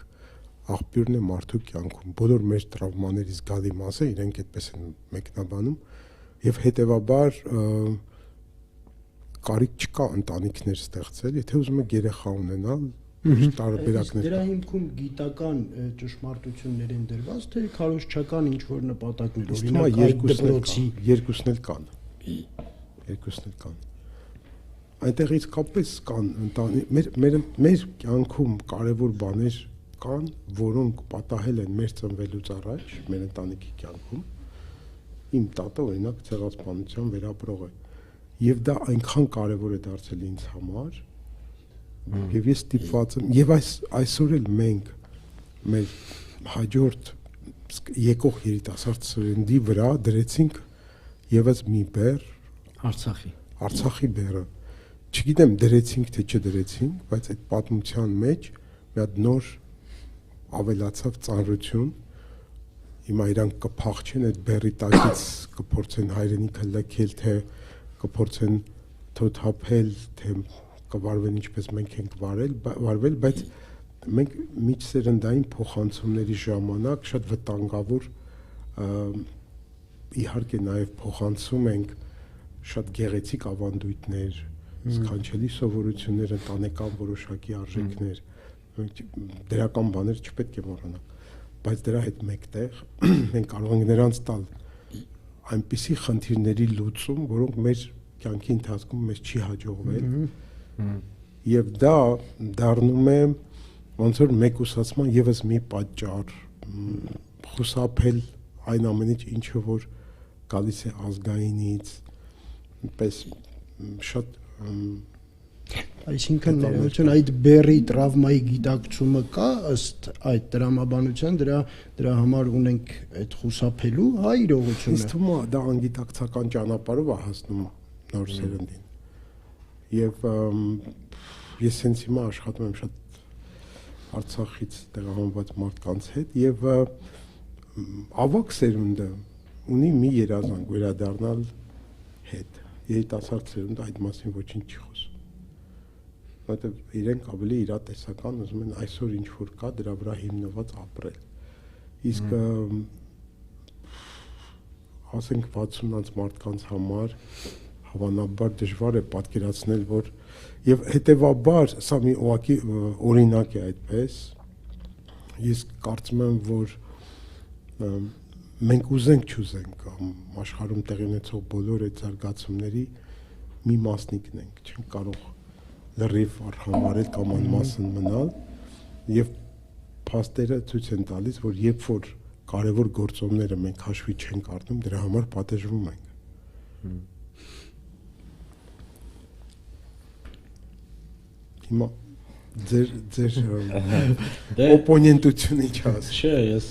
աղբյուրն է մարդու կյանքում։ Բոլոր մեր տրավմաների զգալի մասը իրենք այդպես են մեկնաբանում եւ հետեւաբար կարիք չկա ընտանիքներ ստեղծել, եթե ուզում եք երեխա ունենալ, տարբերակներ։ Դրա հիմքում գիտական ճշմարտություններ են դրված, թե քարոզչական ինչ որ նպատակներ, օրինակ այդ դպրոցի երկուսն էլ կան։ Երկուսն էլ կան։ Այնտեղ իսկապես կան մեր կյանքում կարևոր բաներ կան, որոնք պատահել են մեր ծնվելուց առաջ, մեր ընտանիքի կյանքում։ Իմ տատը օրինակ ցեղասպանության վերապրող է, եւ դա այնքան կարևոր է դարձել ինձ համար, եւ ես ստիպված եմ, եւ այսօր էլ մենք մեր հաջորդ եկող երիտասարդ սերնդի վրա դրեցինք եւս մի բեռ, Արցախի բեռը։ Չգիտեմ դրեցինք թե չդրեցինք, բայց այդ պատմության մեջ մի հատ նոր ավելացավ ծանրություն։ Հիմա իրանք կփախչեն այդ բեռի տակից, կփորձեն հայրենիքը լքել, թե կփորձեն թոթափել, թե կվարվեն ինչպես մենք ենք վարվել, բայց մենք միջսերնդային փոխանցումների ժամանակ շատ վտանգավոր իհարկե նաև փոխանցում ենք շատ գեղեցիկ ավանդույթներ, սքանչելի սովորություններ, ընտանեկան որոշակի արժեքներ, դրական բաներ չպետք է մոռանալ, բայց դրա հետ մեկտեղ մենք կարող ենք նրանց տալ այնպիսի խնդիրների լուծում, որոնք մեր կյանքի ընթացքում մեզ չի հաջողվել, եւ դա դառնում է ոնց որ մեկուսացման եւս մի պատճառ, խուսափել այն ամենից, ինչը որ գալիս է ազգայինից, այնպես շատ Այսինքն այդ բերի տրավմայի գիտակցումը կա ըստ այդ դրամաբանության դրա համար ունենք այդ խուսափելու իրողությունը։ Ինձ թվում է դա անգիտակցական ճանապարհով է հասնում նոր սերնդին։ Եվ ես հենց հիմա աշխատում եմ շատ Արցախից տեղահանված մարդկանց հետ եւ ավակ սերունդը ունի մի երազանք վերադառնալ հետ։ Երիտասարդ սերունդը այդ մասին ոչինչ չի խոսում։ Որտեղ իրենք ավելի իրատեսական ուզում են այսօր ինչ որ կա դրա վրա հիմնված ապրել։ Իսկ ասենք 60-ից մարդկանց համար հավանաբար դժվար է պատկերացնել, որ եւ հետեւաբար սա մի ուղղակի օրինակ է այդպես։ Ես կարծում եմ, որ մենք ուզենք չուզենք աշխարհում տեղի ունեցող բոլոր այդ զարգացումների մի մասնիկն ենք, չենք կարող լրիվ արհամարել կամ անմասն մնալ եւ փաստերը ցույց են տալիս, որ երբ որ կարևոր գործոնները մենք հաշվի չենք առնում, դրա համար պատժվում ենք։ Հիմա ձեր օպոնենտությունը ինչ ասի։ Չէ, ես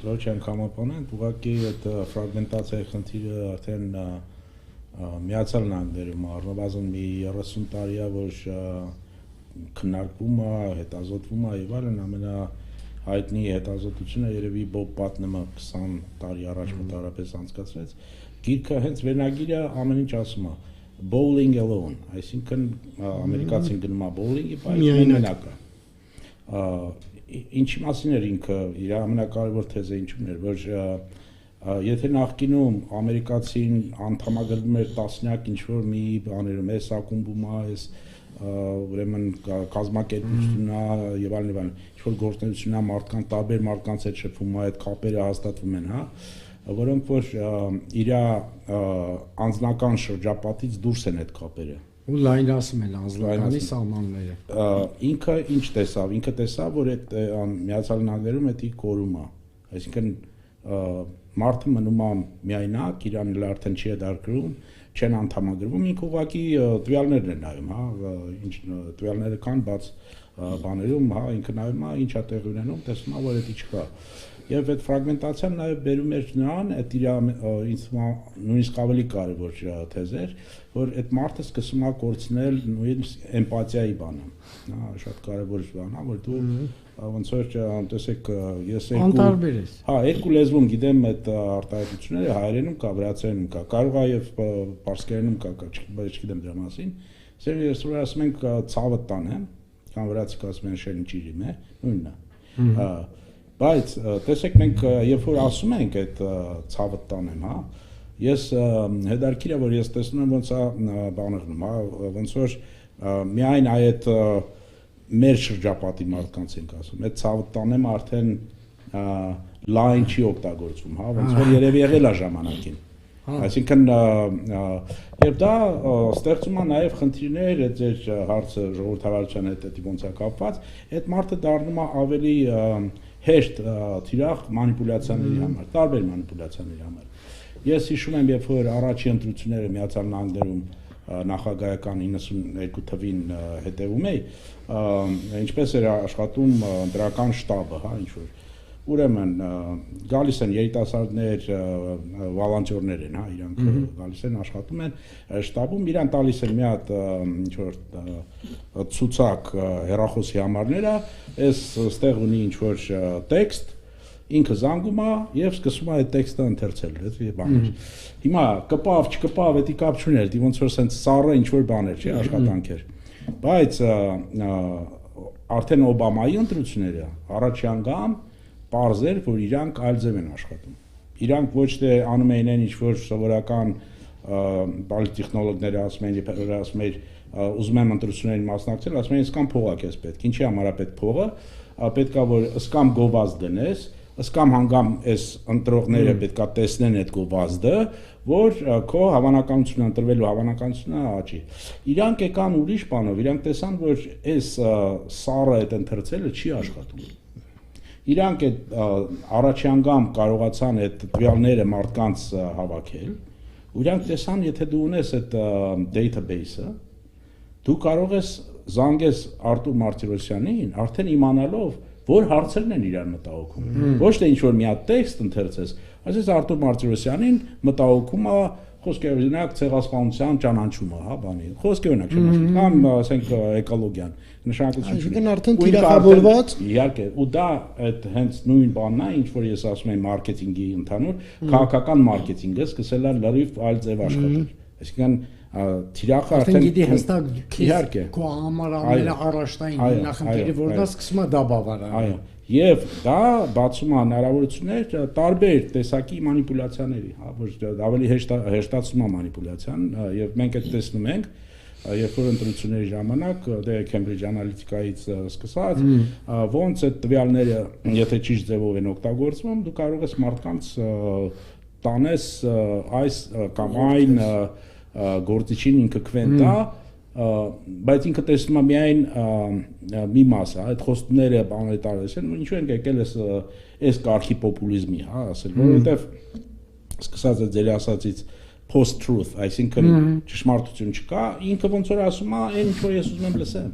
ոչ անգամ օպոնենտ, ուղղակի այդ ֆրագմենտացիայի խնդիրը արդեն Միացյալ Նահանգներում առնվազն մի 30 տարի է, որ քննարկվում է, հետազոտվում է եւ այլն, ամենահայտնի հետազոտությունը երևի Բոբ Պատնեմը 20 տարի առաջ մոտավորապես անցկացրեց։ Գիրքը հենց վերնագիրը ամեն ինչ ասում է bowling alone, այսինքն ամերիկացին գնում է bowling-ի, բայց մենակ է։ Ինչի մասին էր ինքը, իր ամենակարևոր թեզը ինչու՞ն էր, որ եթե նախկինում ամերիկացին անդամագրվում էր տասնյակ ինչ-որ մի բաներում, այս ակումբում է, այս ուրեմն կազմակերպությունն է եւ այլն, ինչ-որ գործունեությունն է, մարդկանց տարբեր մարդկանց հետ շփվում է, այդ կապերը հաստատվում են, որոնք որ իր անձնական շրջապատից դուրս են այդ կապերը։ Ու լայնացում են անձնականի սահմանները։ Ինքը ինչ տեսավ, ինքը տեսավ, որ այդ Միացյալ Նահանգներում դա կորում է, այսինքն մարդը մնում է միայնակ, իրան արդեն չի դարկրում, չեն անդամագրվում, ինքը ուղղակի տվյալներն է նայում, ինչ տվյալները կան բաց բաներում, ինքը նայում է, ինչ է տեղի ունենում, տեսնում է, որ դա չկա։ Եվ այդ ֆրագմենտացիան նաև բերում էր նրան, այդ իր ինձ նույնիսկ ավելի կարևոր թեզ էր, որ այդ մարդը սկսում է կորցնել նույնիսկ էմպաթիայի բանը, շատ կարևոր բան է, որ դու ոնց որ տեսեք ես երկու լեզվում գիտեմ այդ արտահայտությունները, հայերենում կա, վրացերենում կա, կարող է եւ պարսկերենում կա, չգիտեմ դրա մասին, ես որ ասում ենք ցավը տանեմ, կամ վրացի ասում են շեն ճիրիմ է, նույնն է։ Բայց տեսեք մենք երբ որ ասում ենք այդ ցավը տանեմ, ես հետարքիր է որ ես տեսնում եմ ոնց է բաներնում, ոնց որ միայն այդ մեր շրջապատի մարդկանց ենք ասում, այդ ցավը տանեմ արդեն լայն չի օգտագործվում, ոնց որ երևի եղել է ժամանակին։ Այսինքն եւ դա ստեղծում է նաեւ խնդիրներ, այդ ձեր հարցը ժողովրդավարության հետ ոնց է կապված, այդ մարդը դառնում է ավելի հեշտ թիրախ մանիպուլյացիաների համար, տարբեր մանիպուլյացիաների համար։ Ես հիշում եմ, երբ որ առաջի ընտրությունները Միացյալ Նահանգներում նախագահական 92 թվին հետևում էի, ինչպես էր աշխատում դրական շտաբը, ինչ որ ուրեմն գալիս են երիտասարդներ, վոլոնտյորներ են, իրանք գալիս են աշխատում են շտաբում, իրան տալիս են մի հատ ինչ որ ցուցակ հեռախոսի համարները, այս ստեղ ունի ինչ որ տեքստ, ինքը զանգում է եւ սկսում է այդ տեքստը ընթերցել, այդպես բաներ։ Հիմա կպավ, չկպավ, դա կապ չուներ, դի ոնց որ սենց սառը ինչ որ բաներ, չէ, աշխատանքեր։ Բայց արդեն Օբամայի ընտրությունները առաջի անգամ պարզեր, որ իրանք այլ ձև են աշխատում։ Իրանք ոչ թե անում էին ինչ որ սովորական բալտեխնոլոգները ասում են, ասում են, ուզում եմ ընտրություններին մասնակցել, ասում են, ըսկամ փող է քեզ պետք։ Ինչի համար է պետք փողը։ Պետք է որ ըսկամ գովազդ դնես, ըսկամ հանգամ այս ընտրողները պետք է տեսնեն այդ գովազդը, որ քո հավանականությունը ընտրվելու հավանականությունը աճի։ Իրանք եկան ուրիշ բանով, իրանք տեսան, որ այս սառը այդ ընթերցելը չի աշխատում։ Իրանք այդ առաջի անգամ կարողացան այդ տվյալները մարդկանց հավաքել, ու իրանք տեսան, եթե դու ունես այդ database-ը, դու կարող ես զանգես Արտուր Մարտիրոսյանին արդեն իմանալով որ հարցերն են իրար մտահոգում ոչ թե ինչ որ մի հատ տեքստ ընթերցես ասես Արտուր Մարտիրոսյանին մտահոգում է խոսքի օրինակ ցեղասպանության ճանաչումը հա բանի խոսքի օրինակ կամ ասենք էկոլոգիան նշանակություն Այսինքն արդեն թիրախավորված իհարկե ու դա այդ հենց նույն բանն է ինչ որ ես ասում եմ մարքեթինգի ընդհանուր քաղաքական մարքեթինգը սկսել է լրիվ այլ ձև աշխատել այսինքն թիրախը արդեն գիտի հստակ իհարկե քո համար առաջնային նախընկերը որ դա սկսում է դա բավարարել այո Եվ դա բացում է հնարավորություններ տարբեր տեսակի մանիպուլյացիաների, հա, որ ավելի հեշտացնում է մանիպուլյացիան, եւ մենք այդ տեսնում ենք, երբ որ ընտրությունների ժամանակ դե Cambridge Analytica-ից սկսած, ոնց այդ տվյալները, եթե ճիշտ ձևով են օգտագործվում, դու կարող ես մարդկանց տանես այս կամ այն գործիչին ինքը քվեն տա բայց ինքը տեսնում է միայն մի մասը, այդ խոստումները բաները տարես են, ինչու ենք եկել այս կարգի պոպուլիզմի, հա, ասել, որովհետև սկսած է ձեր ասածից post-truth, այսինքն ճշմարտություն չկա, ինքը ոնց որ ասում է, այն ինչ որ ես ուզում եմ լսեմ։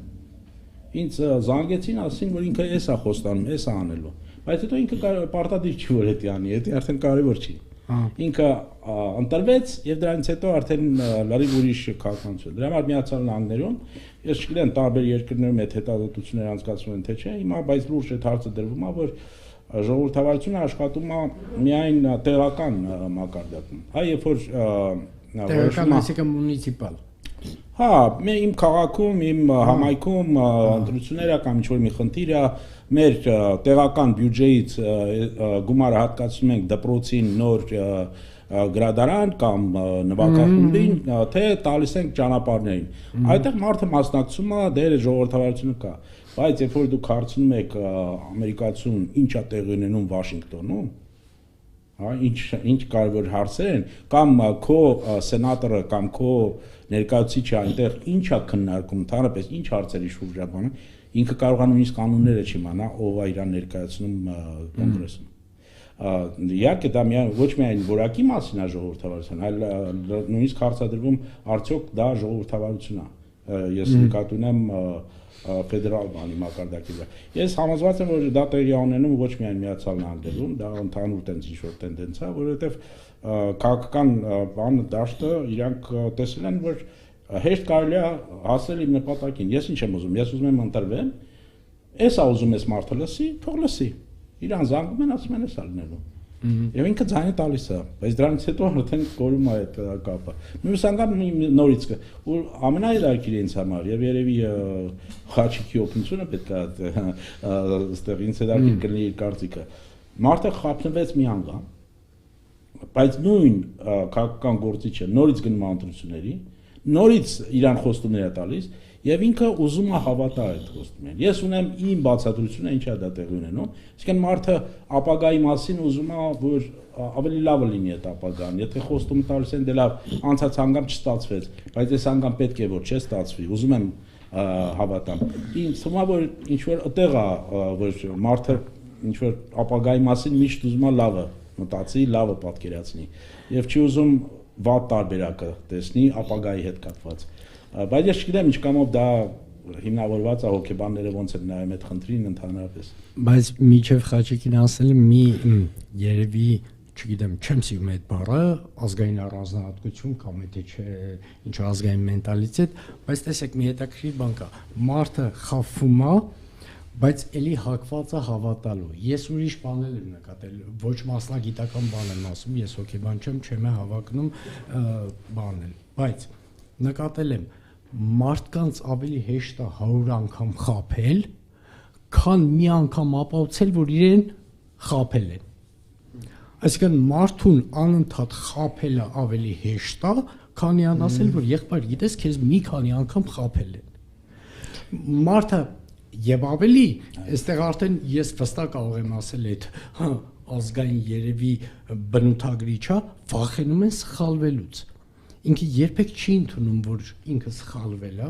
Ինձ զանգեցին, ասին, որ ինքը էս է խոստանում, էս է անելու, բայց հետո ինքը պարտադիր չի որ հետի անի, հետի արդեն կարևոր չի։ Ինքը ընտրվեց եւ դրանից հետո արդեն լրիվ ուրիշ քաղաքականություն։ Դրա համար Միացյալ Նահանգներում ես չգիտեմ տարբեր երկրներում այդ հետազոտությունները անցկացվում են թե չէ, հիմա բայց լուրջ այդ հարցը դրվում է, որ ժողովրդավարությունը աշխատում է միայն տեղական մակարդակում։ Հա, երբ որ տեղական այսինքն մունիցիպալ Հա, իմ քաղաքում, իմ համայնքում ընտրությունները կամ ինչ-որ մի խնդիր է, մեր տեղական բյուջեից գումարը հատկացնում ենք դպրոցին նոր գրադարան կամ նվագախումբին, թե տալիս ենք ճանապարհներին։ Այդտեղ մարդը մասնակցում է, դեր ժողովրդավարությունը կա, բայց երբ որ դուք հարցնում եք ամերիկացուն ինչա տեղի ունենում Վաշինգտոնում, հա, ինչ կարևոր հարցեր են, կամ քո սենատորը կամ քո ներկայացուցիչը այնտեղ ինչ է քննարկում, ընդհանրապես ինչ հարցերի շուրջ է բանը, ինքը կարող է նույնիսկ կանոնները չիմանա, ով է իրան ներկայացնում կոնգրեսում։ Իհարկե դա ոչ միայն որակի մասին է ժողովրդավարություն, այլ նույնիսկ հարցադրվում արդյոք դա ժողովրդավարություն է։ Ես նկատի ունեմ ֆեդերալ բանի մակարդակի վրա։ Ես համոզված եմ, որ դա տեղի ունենում ոչ միայն Միացյալ Նահանգներում, դա ընդհանուր տենց ինչ-որ տենդենս է, որովհետև քաղաքական բան դաշտը իրանք տեսել են, որ հեշտ կարելի է հասնել իմ նպատակին։ Ես ինչ եմ ուզում, ես ուզում եմ ընտրվեմ, էս է ուզում ես մարդը լսի, թող լսի։ Իրան զանգում են, ասում են էս ալնելու։ Եվ ինքը ձայնը տալիս է, բայց դրանից հետո արդեն կորում է այդ կապը։ Մյուս անգամ նորից կա, ու ամենահետաքրքիրը ինձ համար, եւ երևի Խաչիկի օգնությունը պետք է այստեղ ինձ հետաքրքիր կլինի իր կարծիքը։ Մարդը խափնվեց մի անգամ, բայց նույն քաղաքական գործիչը նորից գնում է ընտրությունների, նորից իրան խոստումներ է տալիս, եւ ինքը ուզում է հավատա այդ խոստումներին։ Ես ունեմ իմ բացատրությունը, ինչա դա տեղի ունենում, այսինքն մարդը ապագայի մասին ուզում է, որ ավելի լավը լինի այդ ապագան։ Եթե խոստում տալիս են, դե լավ, անցած անգամ չստացվեց, բայց այս անգամ պետք է որ չստացվի, ուզում եմ հավատամ։ Ինձ թվում է, որ ինչ որ այդտեղ է, որ մարդը ինչ որ ապագայի մասին միշտ ուզում է լավը մտածի, լավը պատկերացնի, եւ չի ուզում վատ տարբերակը տեսնի ապագայի հետ կապված։ Բայց ես չգիտեմ ինչ կամով դա հիմնավորված է հոգեբանները ոնց են նայում այդ խնդրին ընդհանրապես։ Բայց միջև Խաչիկին ասել մի երևի, չգիտեմ, չեմ սիրում այդ բառը, ազգային առանձնահատկություն կամ եթե չէ ինչ ազգային մենտալիտետ, բայց տեսեք մի հետաքրքիր բան կա։ Մարդը խափվում է, բայց էլի հակված է հավատալու։ Ես ուրիշ բաներ եմ նկատել, ոչ մասնագիտական բան եմ ասում, ես հոգեբան չեմ, չեմ հավակնում բանել, բայց նկատել եմ մարդկանց ավելի հեշտ է 100 անգամ խափել, քան մի անգամ ապացուցել, որ իրեն խափել են։ Այսինքն մարդուն անընդհատ խափելը ավելի հեշտ է, քանի ասել, որ եղբայր, գիտես, քեզ մի քանի անգամ խափել են։ Մարդը եւ ավելի, այստեղ արդեն ես վստահ կարող եմ ասել այդ ազգային երևի բնութագրիչը վախենում են սխալվելուց։ Ինքը երբեք չի ընդունում, որ ինքը սխալվել է,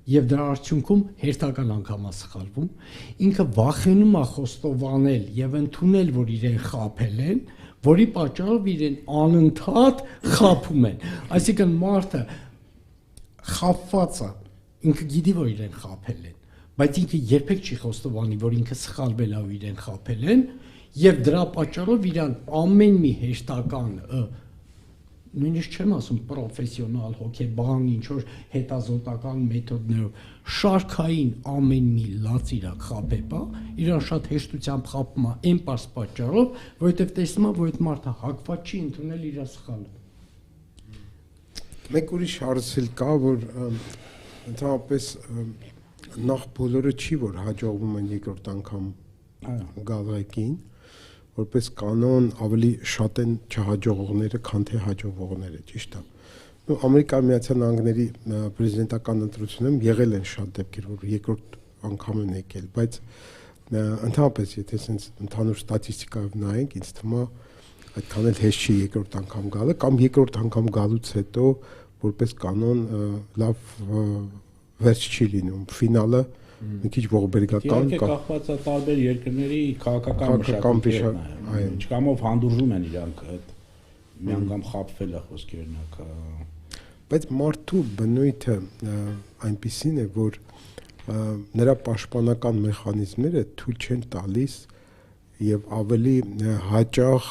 եւ դրա արդյունքում հերթական անգամ է սխալվում, ինքը վախենում է խոստովանել եւ ընդունել, որ իրեն խափել են, որի պատճառով իրեն անընդհատ խափում են։ Այսինքն մարդը խափված է ինքը գիտի որ իրեն խաբել են, բայց ինքը երբեք չի խոստովանի որ ինքը սխալվել է ու իրեն խաբել են եւ դրա պատճառով իրան ամեն մի հեշտական նույնիսկ չեմ ասում պրոֆեսիոնալ հոգեբան ինչ որ հետազոտական մեթոդներով շարքային ամեն մի լաց իրակ խաբեպա իրան շատ հեշտությամբ խաբում է այն պարզ պատճառով որովհետեւ տեսնում է որ այդ մարդը հակված չի ընդունել իր սխալը մեկ ուրիշ հարցել կա որ ընդհանրապես նախ բոլորը չի որ հաջողվում են երկրորդ անգամ գալակին որպես կանոն ավելի շատ են չհաջողողները, քան թե հաջողողները, ճիշտ է։ Ու Ամերիկայի Միացյալ Նահանգների պրեզիդենտական ընտրությունում եղել են շատ դեպքեր, որ երկրորդ անգամ են եկել, բայց ընդհանրապես եթե sense ընդհանուր ստատիստիկայով նայենք, ինձ թվում է այդքան էլ հեշտ չի երկրորդ անգամ գալը, կամ երկրորդ անգամ գալուց հետո որպես կանոն լավ վերջ չի լինում։ Ֆինալը մի քիչ ողբերգական կախված է տարբեր երկրների քաղաքական մշակույթներն, այո, ինչքանով հանդուրժում են իրանք այդ մի անգամ խաբվելը խոսքի օրինակ։ Բայց մարդու բնույթը այնպիսին է, որ նրա պաշտպանական մեխանիզմները թույլ չեն տալիս եւ ավելի հաճախ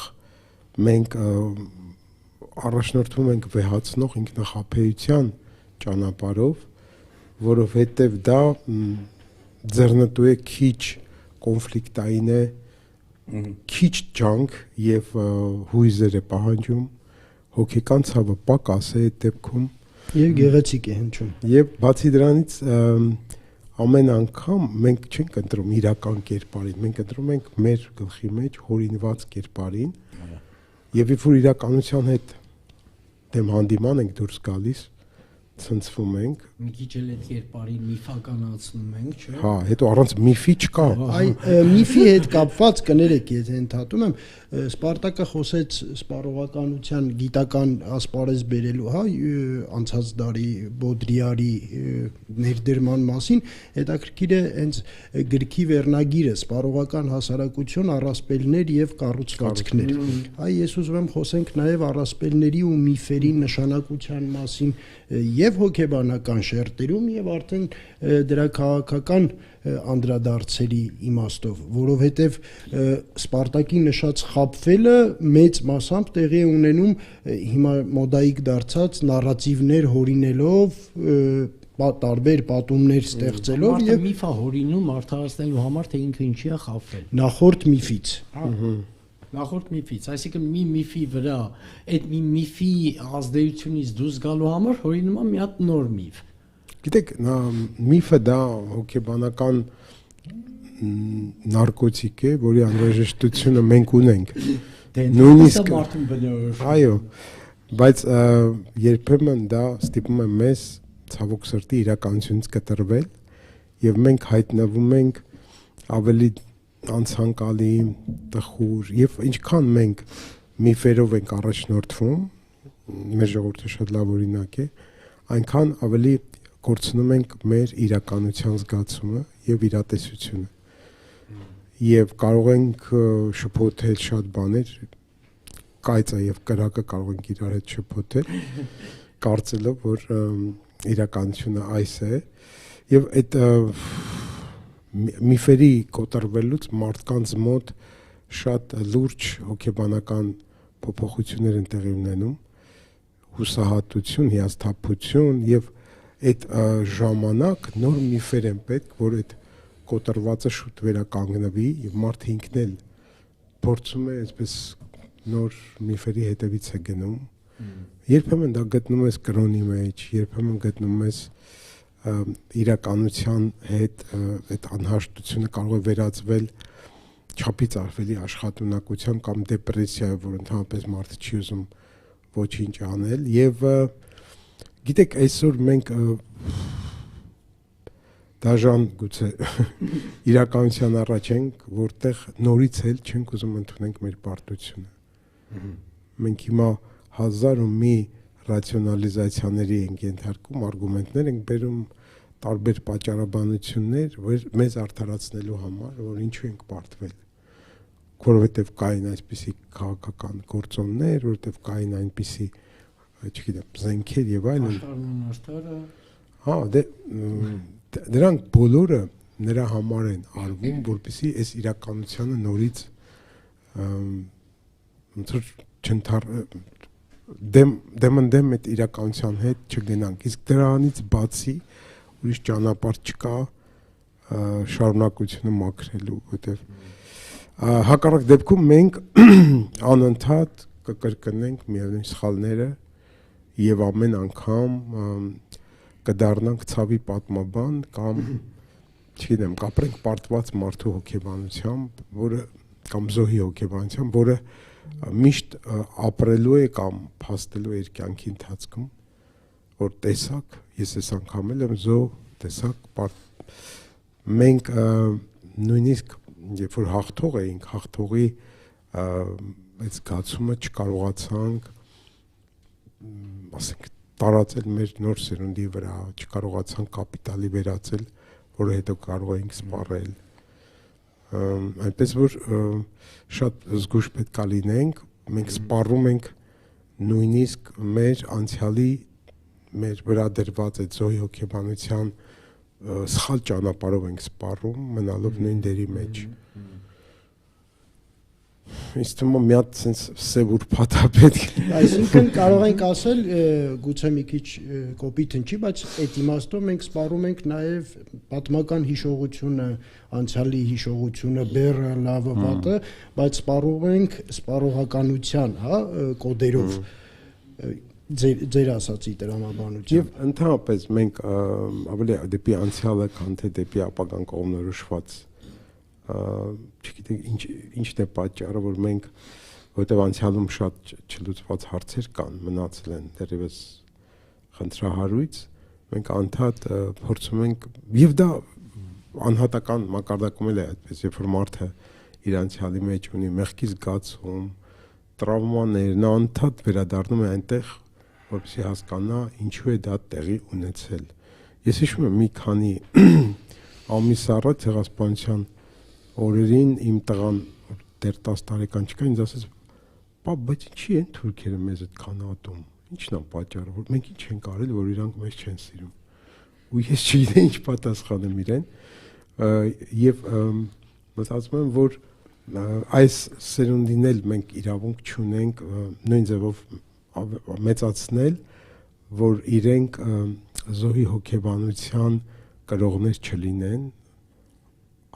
մենք առաջնորդվում ենք վեհացնող ինքնախաբեության ճանապարհով, որովհետեւ դա ձեռնտու է քիչ կոնֆլիկտային է, քիչ ջանք եւ հույզեր է պահանջում, հոգեկան ցավը պակաս է այդ դեպքում եւ գեղեցիկ է հնչում։ Եվ բացի դրանից ամեն անգամ մենք չենք ընտրում իրական կերպարին, մենք ընտրում ենք մեր գլխի մեջ հորինված կերպարին եւ երբ որ իրականության հետ դեմ հանդիման ենք դուրս գալիս ցնցվում ենք մի քիչ էլ այդ կերպարին միֆականացնում ենք, չէ՞։ Հա, հետո առանց միֆի չկա։ Այ միֆի հետ կապված կներեք, եթե ընդհատում եմ, Սպարտակը խոսեց սպառողականության գիտական ասպարեզ բերելու, հա, անցած դարի Բոդրիարի ներդրման մասին, հետաքրքիր է հենց գրքի վերնագիրը սպառողական հասարակություն, առասպելներ եւ կառուցվածքներ։ Այ ես ուզում եմ խոսենք նաեւ առասպելների ու միֆերի նշանակության մասին եւ հոգեբանական շերտերում եւ արդեն դրա քաղաքական անդրադարձերի իմաստով, որովհետեւ Սպարտակի նշած խաբվելը մեծ մասամբ տեղի է ունենում հիմա մոդայիկ դարձած նարատիվներ հորինելով տարբեր պատումներ ստեղծելով եւ միֆա հորինում արդարացնելու համար թե ինքը ինչի է խաբվել նախորդ միֆից։ Նախորդ միֆից, այսինքն մի միֆի վրա այդ մի միֆի ազդեցությունից դուրս գալու համար հորինում է մի հատ նոր միֆ։ Գիտեք, միֆը դա հոգեբանական նարկոտիկ է, որի անհրաժեշտությունը մենք ունենք։ Նույնիսկ մարդուն բնորոշ։ Այո, բայց երբեմն դա ստիպում է մեզ ցավոք սրտի իրականությունից կտրվել եւ մենք հայտնվում ենք ավելի անցանկալի տխուր եւ ինչքան մենք միֆերով ենք առաջնորդվում, մեր ժողովուրդը շատ լավ օրինակ է, այնքան ավելի կորցնում ենք մեր իրականության զգացումը եւ իրատեսությունը։ Եվ կարող ենք շփոթել շատ բաներ, կայծը եւ կրակը կարող ենք իրար հետ շփոթել, կարծելով որ իրականությունը այս է եւ այդ միֆերի կոտրվելուց մարդկանց մոտ շատ լուրջ հոգեբանական փոփոխություններ են տեղի ունենում, հուսահատություն, հիասթափություն եւ այդ ժամանակ նոր միֆեր են պետք, որ այդ կոտրվածը շուտ վերականգնվի եւ մարդը ինքն էլ փորձում է այսպես նոր միֆերի հետևից է գնում։ Երբեմն դա գտնում ես կրոնի մեջ, երբեմն գտնում ես իրականության հետ այդ անհաշտությունը կարող է վերածվել չափից արվելի աշխատունակության կամ դեպրեսիայի, որ ընդհանրապես մարդը չի ուզում ոչինչ անել եւ գիտեք այսօր մենք դաժան գուցե իրականության առաջ ենք, որտեղ նորից էլ չենք ուզում ընդունենք մեր պարտությունը։ Մենք հիմա հազար ու մի ռացիոնալիզացիաների ենք ենթարկում, արգումենտներ ենք բերում, տարբեր պատճառաբանություններ, որ մեզ արդարացնելու համար, որ ինչու ենք պարտվել, որովհետև կային այսպիսի քաղաքական գործոններ, որովհետև կային այնպիսի, չգիտեմ, զենքեր եւ այլն։ Հա, դրանք բոլորը նրա համար են արվում, որպեսզի այս իրականությունը նորից ոնց որ դեմ այդ իրականության հետ չգնանք։ Իսկ դրանից բացի ուրիշ ճանապարհ չկա շարունակությունը մաքրելու, որտեղ հակառակ դեպքում մենք անընդհատ կկրկնենք միևնույն սխալները եւ ամեն անգամ կդառնանք ցավի պատմաբան կամ չգիտեմ, կապրենք պարտված մարդու հոգեբանությամբ, որը կամ զոհի հոգեբանությամբ, որը միշտ ապրելու է կամ փաստելու է իր կյանքի ընթացքում, որ տեսակ, ես այս անգամ եմ զոհ, տեսակ, մենք նույնիսկ երբ որ հաղթող էինք, հաղթողի այդ զգացումը չկարողացանք, ասենք, տարածել մեր նոր սերունդի վրա, չկարողացանք կապիտալի վերածել, որը հետո կարող էինք սպառել։ Այնպես որ շատ զգույշ պետք է լինենք, մենք սպառում ենք նույնիսկ մեր անցյալի, մեր վրա դրված այդ զոհի հոգեբանության սխալ ճանապարհով ենք սպառում, մնալով նույն դերի մեջ։ Ինձ թվում է մի հատ sense սև ուրփաթա պետք է։ Այսինքն կարող ենք ասել, գուցե մի քիչ կոպիտ հնչի, բայց այդ իմաստով մենք սպառում ենք նաև պատմական հիշողությունը, անցյալի հիշողությունը, բեռը, լավը, վատը, բայց սպառում ենք սպառողականության, հա, կոդերով ձեր ասացի տրամաբանությամբ։ Եվ ընդհանրապես մենք ավելի դեպի անցյալը, քան թե դեպի ապագան կողմնորոշված չգիտեմ ինչն է պատճառը, որ մենք որտեղ անցյալում շատ չլուծված հարցեր կան, մնացել են դեռևս խնդրահարույց, մենք անդադ փորձում ենք եւ դա անհատական մակարդակում էլ է այդպես, երբ որ մարդը իր անցյալի մեջ ունի մեղքի զգացում, տրավմաներ, նա անդադ վերադառնում է այնտեղ, որպեսզի հասկանա ինչու է դա տեղի ունեցել։ Ես հիշում եմ մի քանի ամիս առաջ ցեղասպանության օրերին իմ տղան դեռ 10 տարեկան չկա, ինձ ասաց. «Պապ, բայց ինչի են թուրքերը մեզ այդքան ատում։ Ինչն է պատճառը, որ մենք ինչ ենք արել, որ իրանք մեզ չեն սիրում»։ Ու ես չգիտեմ ինչ պատասխանեմ իրեն։ Եվ մտածում եմ, որ այս սերունդին էլ մենք իրավունք չունենք նույն ձևով մեծացնել, որ իրենք զոհի հոգեբանության կրողներ չլինեն,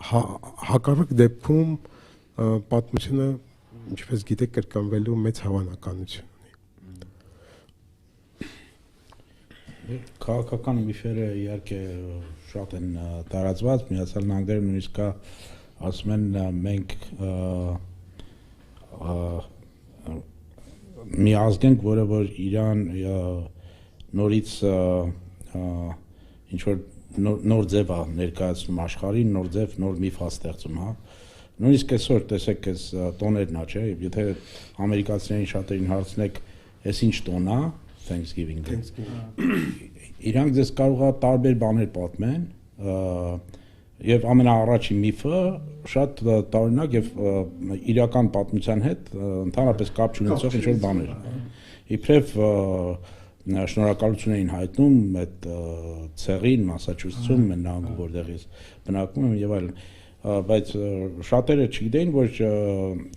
հակառակ դեպքում պատմությունը, ինչպես գիտեք, կրկնվելու մեծ հավանականություն ունի։ Քաղաքական միֆերը իհարկե շատ են տարածված, Միացյալ Նահանգները նույնիսկ ասում են մենք մի ազգ ենք, որը որ Իրան նորից ինչ որ նոր ձև է ներկայացնում աշխարհին, նոր ձև, նոր միֆ է ստեղծում, հա։ Նույնիսկ այսօր տեսեք այս տոներն է, չէ՞, եթե ամերիկացիներին շատերին հարցնեք, այս ինչ տոն է, Thanksgiving-ը։ Իրանք ձեզ կարող է տարբեր բաներ պատմեն, եւ ամենաառաջին միֆը շատ տարօրինակ եւ իրական պատմության հետ ընդհանրապես կապ չունեցող ինչ-որ բաներ։ Իբրև շնորհակալություն էին հայտնում այդ ցեղին Մասաչուսեթսում, նահանգում, որտեղ ես բնակվում եմ եւ այլն, բայց շատերը չգիտեին, որ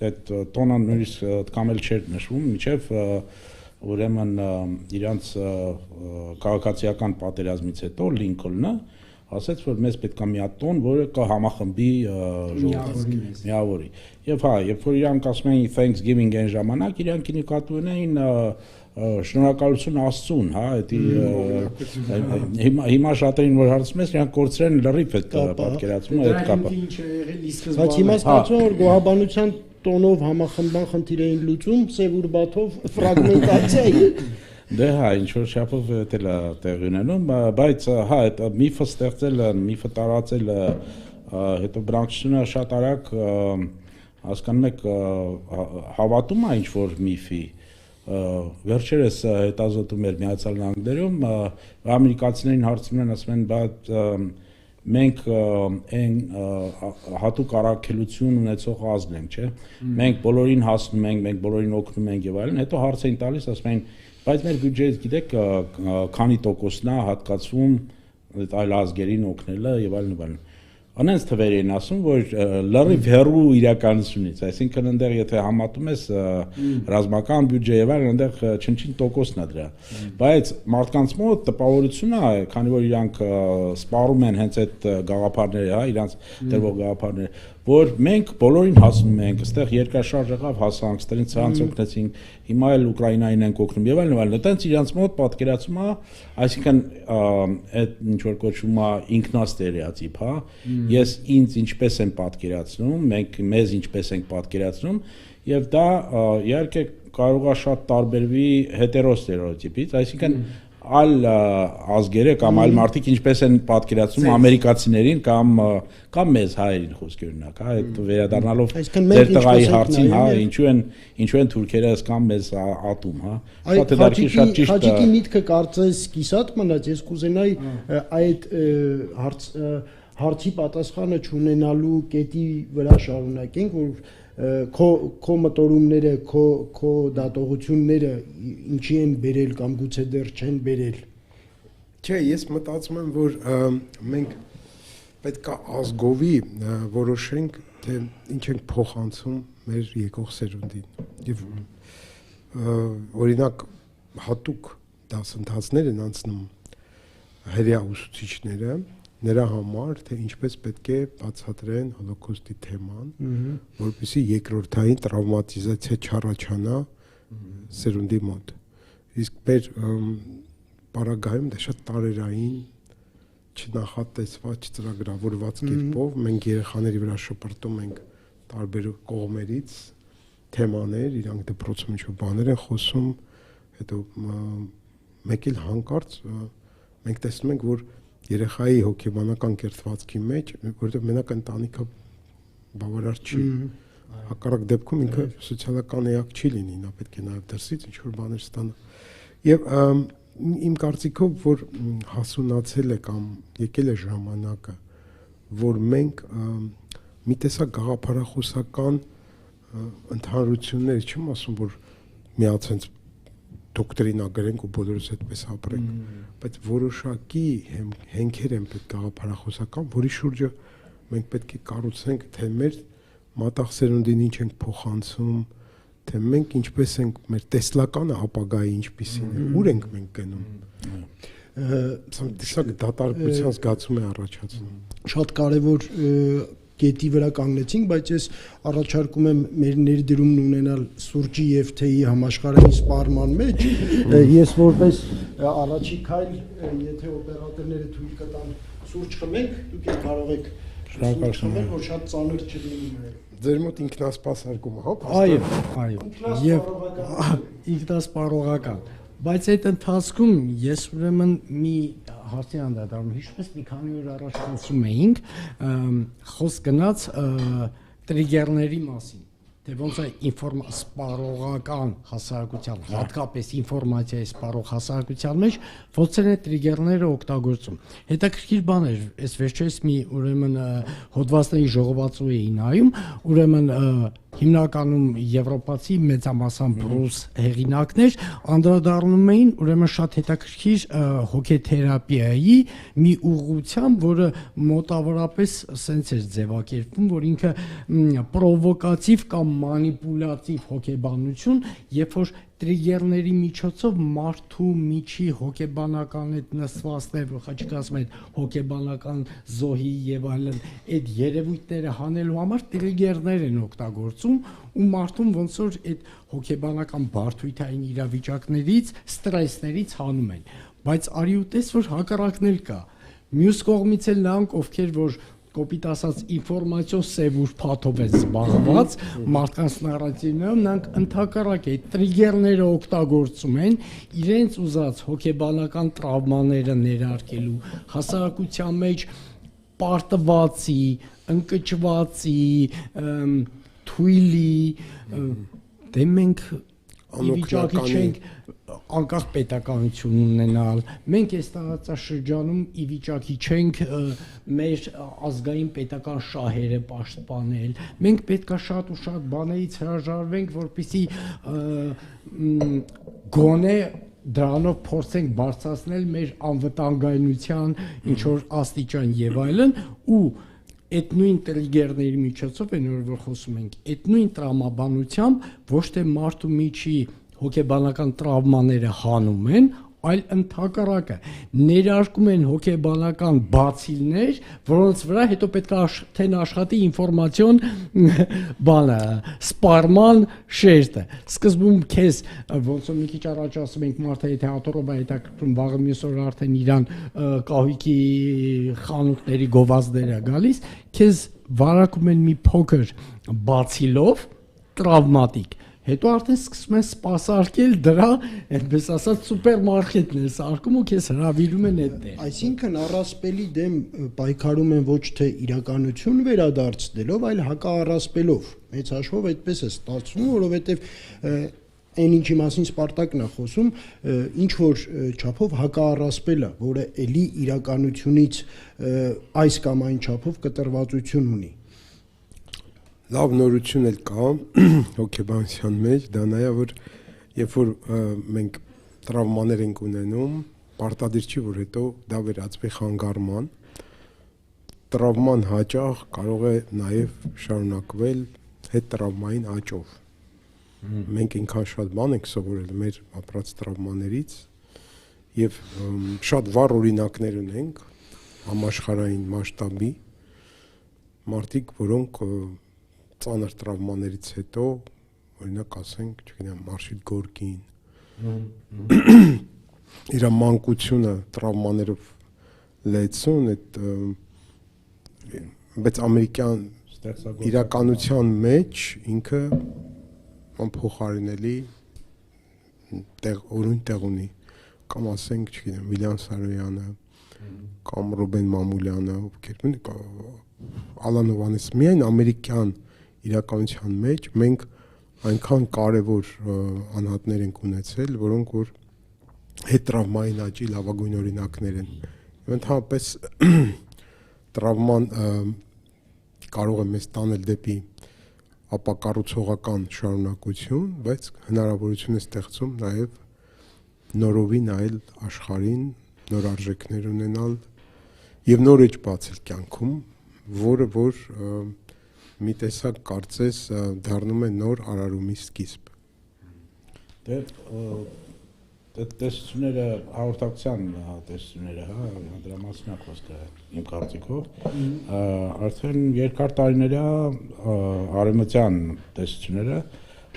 այդ տոնը նույնիսկ այդքան էլ չէր նշվում, միջև ուրեմն իրանց քաղաքացիական պատերազմից հետո Լինքոլնը ասաց, որ մեզ պետք է մի հատ տոն, որը կհամախմբի ժողովուրդը, միավորի։ Եվ հա, երբ որ իրանք ասում էին Thanksgiving այն ժամանակ, իրանք նկատի ունեին շնորհակալություն Աստծուն, հա, հիմա շատերին որ հարցում ես, իրանք կորցրեն լրիվ այդ պատկերացումը, այդ կապը։ Բայց հիմա ստացվում որ գոհաբանության տոնով համախմբան խնդիր էին լուծում, սև ուրբաթով ֆրագմենտացիա։ Դե հա, ինչ-որ շապով էլ է տեղի ունենում, բայց հա, այդ միֆը ստեղծելը, միֆը տարածելը, հետո բնակչությունը շատ արագ հասկանում եք հավատում է ինչ-որ միֆի, վերջերս հետազոտում էր Միացյալ Նահանգներում, ամերիկացիներին հարցնում են, ասում են, բայց մենք այն հատուկ առաքելություն ունեցող ազգ ենք, չէ՞։ Մենք բոլորին հասնում ենք, մենք բոլորին օգնում ենք եւ այլն, հետո հարց էին տալիս, ասում են, բայց մեր բյուջեից գիտեք քանի տոկոսն է հատկացվում այդ այլ ազգերին օգնելը եւ այլն։ Անենց թվեր են ասում, որ լրիվ հեռու իրականությունից, այսինքն այնտեղ եթե համատում ես ռազմական բյուջե եւ այլն, այնտեղ չնչին տոկոսն է դրա։ Բայց մարդկանց մոտ տպավորություն է, քանի որ իրանք սպառում են հենց այդ գաղափարները, հա, իրանք դրվող գաղափարները, որ մենք բոլորին հասնում ենք, այստեղ երկրաշարժ եղավ, հասանք, ստերին ցանց օգնեցինք, հիմա էլ Ուկրաինային ենք օգնում եւ այլն, այտենց իրանք մոտ պատկերացում է, այսինքն այդ ինչ որ կոչվում է ինքնաստերեոտիպ, հա, ես ինձ ինչպես եմ պատկերացնում, մենք մեզ ինչպես ենք պատկերացնում եւ դա իհարկե կարող է շատ տարբերվի հետերոստերեոտիպից, այսինքն այլ ազգերը կամ այլ մարդիկ ինչպես են պատկերացնում ամերիկացիներին կամ մեզ հայերին խոսքի օրինակ, հա, այդ վերադառնալով ձեր տղայի հարցին, հա, ինչու են թուրքերը կամ մեզ ատում, հա, շատ դեպքի շատ ճիշտ է։ Հաջիկի միտքը կարծես կիսատ մնաց, ես կուզենայի այդ հարցի պատասխանը չունենալու կետի վրա շարունակենք, որ քո մտորումները, քո դատողությունները ինչի են բերել կամ գուցե դեռ չեն բերել։ Չէ, ես մտածում եմ, որ մենք պետք է ազգովի որոշենք, թե ինչ ենք փոխանցում մեր եկող սերունդին։ Եվ օրինակ հատուկ դասընթացներ են անցնում հրեա ուսուցիչները նրա համար, թե ինչպես պետք է բացատրեն հոլոկոստի թեման, որպեսզի երկրորդային տրավմատիզացիա չառաջանա սերունդի մոտ։ Իսկ մեր պարագայում դա շատ տարերային, չնախատեսված, չծրագրավորված կերպով մենք երեխաների վրա շպրտում ենք տարբեր կողմերից թեմաներ, իրանք դպրոցում ինչ-որ բաներ են խոսում, հետո մեկ էլ հանկարծ մենք տեսնում ենք, որ երեխայի հոգեբանական կերտվածքի մեջ, որովհետև մենակ ընտանիքը բավարար չի։ Հակառակ դեպքում ինքը սոցիալական էակ չի լինի, նա պետք է նաև դրսից ինչ-որ բաներ ստանա։ Եվ իմ կարծիքով, որ հասունացել է կամ եկել է ժամանակը, որ մենք մի տեսակ գաղափարախոսական ընդհանրություններ, չեմ ասում, որ միացենց դոկտրինա գրենք ու բոլորս այդպես ապրենք, բայց որոշակի հենքեր են պետք գաղափարախոսական, որի շուրջը մենք պետք է կառուցենք, թե մեր մատաղ սերունդին ինչ ենք փոխանցում, թե մենք ինչպես ենք մեր տեսլականը ապագայի ինչպիսին է, ուր ենք մենք գնում։ Սա դատարկության զգացում է առաջացնում։ Շատ կարևոր կետի վրա կանգնեցինք, բայց ես առաջարկում եմ մեր ներդրումն ունենալ սուրճի եւ թեյի համաշխարհային սպառման մեջ։ Ես որպես առաջի քայլ, եթե օպերատորները թույլ կտան սուրճ խմենք, դուք էլ կարող եք սուրճ խմել, որ շատ ծանր չլինի։ Ձեր մոտ ինքնասպասարկում, հա՞։ Այո, եւ ինքնասպառողական։ Բայց այդ ընթացքում ես ուրեմն մի հարցի անդրադառնում, հիշում մի քանի օր առաջ խոսում էինք, խոսք գնաց տրիգերների մասին, թե ոնց է սպառողական հասարակության, հատկապես ինֆորմացիայի սպառող հասարակության մեջ ոնց են տրիգերները օգտագործում։ Հետաքրքիր բան էր, այս վերջերս մի ուրեմն հոդվածների ժողովածու էի նայում, ուրեմն հիմնականում եվրոպացի մեծամասամբ ռուս հեղինակներ անդրադառնում էին ուրեմն շատ հետաքրքիր հոգեթերապիայի մի ուղղությամբ, որը մոտավորապես սենց էր ձևակերպվում, որ ինքը պրովոկատիվ կամ մանիպուլատիվ հոգեբանություն, երբ որ տրիգերների միջոցով մարդու միջի հոգեբանական այդ նստվածներ, խաչիկասում այդ հոգեբանական զոհի եւ այլն այդ երևույթները հանելու համար տրիգերներ են օգտագործում ու մարդուն ոնց որ այդ հոգեբանական բարդույթային իրավիճակներից, ստրեսներից հանում են, բայց արի ու տես որ հակառակն էլ կա։ Մյուս կողմից էլ նրանք, ովքեր որ կոպիտ ասած ինֆորմացիոն սևուր փաթով են զբաղված մարդկանց նարատիվներով, նրանք ընդհակառակ այդ տրիգերները օգտագործում են իրենց ուզած հոգեբանական տրավմաները ներարկելու, հասարակության մեջ պարտվածի, ընկճվածի, թույլի, դե մենք վիճակի չենք անկախ պետականություն ունենալ, մենք այս տարածաշրջանում ի վիճակի չենք մեր ազգային պետական շահերը պաշտպանել, մենք պետքա շատ ու շատ բաներից հրաժարվենք, որպեսզի գոնե դրանով փորձենք բարձրացնել մեր անվտանգայնության ինչ որ աստիճան եւ այլն ու այդ նույն տրիգերների միջոցով այն որ խոսում ենք այդ նույն տրամաբանությամբ ոչ թե մարդու միջի հոգեբանական տրավմաները հանում են այլ ընդհակառակը ներարկում են հոգեբանական բացիլներ, որոնց վրա հետո պետք է թեն աշխատի ինֆորմացիոն բանը, սպարման շերտը։ Սկզբում քեզ ոնց որ մի քիչ առաջ ասում ենք մարդը եթե աթոռով է հետաքրքրում վաղը մյուս օր արդեն իրան կահույքի խանութների գովազդերը գալիս, քեզ վարակում են մի փոքր բացիլով տրավմատիկ հետո արդեն սկսում են սպասարկել դրա, այդպես ասած, սուպերմարկետն է սարքում ու քեզ հրավիրում են այդտեղ։ Այսինքն առասպելի դեմ պայքարում են ոչ թե իրականություն վերադարձնելով, այլ հակառասպելով։ Մեծ հաշվով այդպես է ստացվում, որովհետև այն ինչի մասին Սպարտակն է խոսում, ինչ որ չափով հակառասպելը, որը էլի իրականությունից այս կամ այն չափով կտրվածություն ունի։ Լավ նորություն էլ կա հոգեբանության մեջ, դա նայա որ երբ որ մենք տրավմաներ ենք ունենում, պարտադիր չի որ հետո դա վերածվի խանգարման, տրավման հաճախ կարող է նաև շարունակվել հետ տրավմային աճով։ Մենք ինքան շատ բան ենք սովորել մեր ապրած տրավմաներից եւ շատ վառ օրինակներ ունենք համաշխարհային մասշտաբի մարդիկ, որոնք ծանր տրավմաներից հետո օրինակ ասենք, չգիտեմ, Մարշիտ Գորկին իր մանկությունը տրավմաներով լեցուն այդ բայց ամերիկյան իրականության մեջ ինքը փոխարինելի օրույն տեղ ունի կամ ասենք, չգիտեմ, Վիլյամ Սարոյանը կամ Ռուբեն Մամուլյանը, ովքեր Ալան Հովանես միայն ամերիկյան իրականության մեջ մենք այնքան կարևոր անհատներ ենք ունեցել, որոնք որ հետ տրավմային աճի լավագույն օրինակներ են։ Եվ ընդհանրապես տրավման կարող է մեզ տանել դեպի ապակառուցողական շարունակություն, բայց հնարավորություն է ստեղծում նաև նորովի նայել աշխարհին, նոր արժեքներ ունենալ եւ նոր էջ բացել կյանքում, որը որ մի տեսակ կարծես դառնում է նոր արարումի սկիզբ։ Դե տեսությունները հաղորդակցության տեսությունները, հա, դրա մասին է խոսքը իմ կարծիքով, արդեն երկար տարիներ է արևմտյան տեսությունները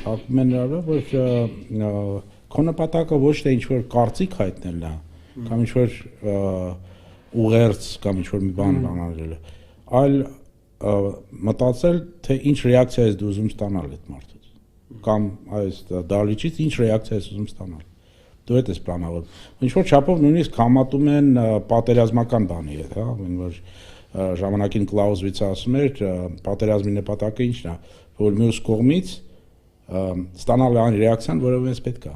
հակում են նրա վրա, որ քո նպատակը ոչ թե ինչ-որ կարծիք հայտնելն է, կամ ինչ-որ ուղերձ կամ ինչ-որ մի բան անելը, այլ մտածել, թե ինչ ռեակցիա ես դու ուզում ստանալ այդ մարդուց, կամ այս դալիճից ինչ ռեակցիա ես ուզում ստանալ, դու հետ ես պլանավորում, ինչ-որ չափով նույնիսկ համատում են պատերազմական բանի հետ, հա, որ ժամանակին Կլաուզվիցը ասում էր, պատերազմի նպատակը ինչն է, որ մյուս կողմից ստանալ այն ռեակցիան, որով ես պետք է։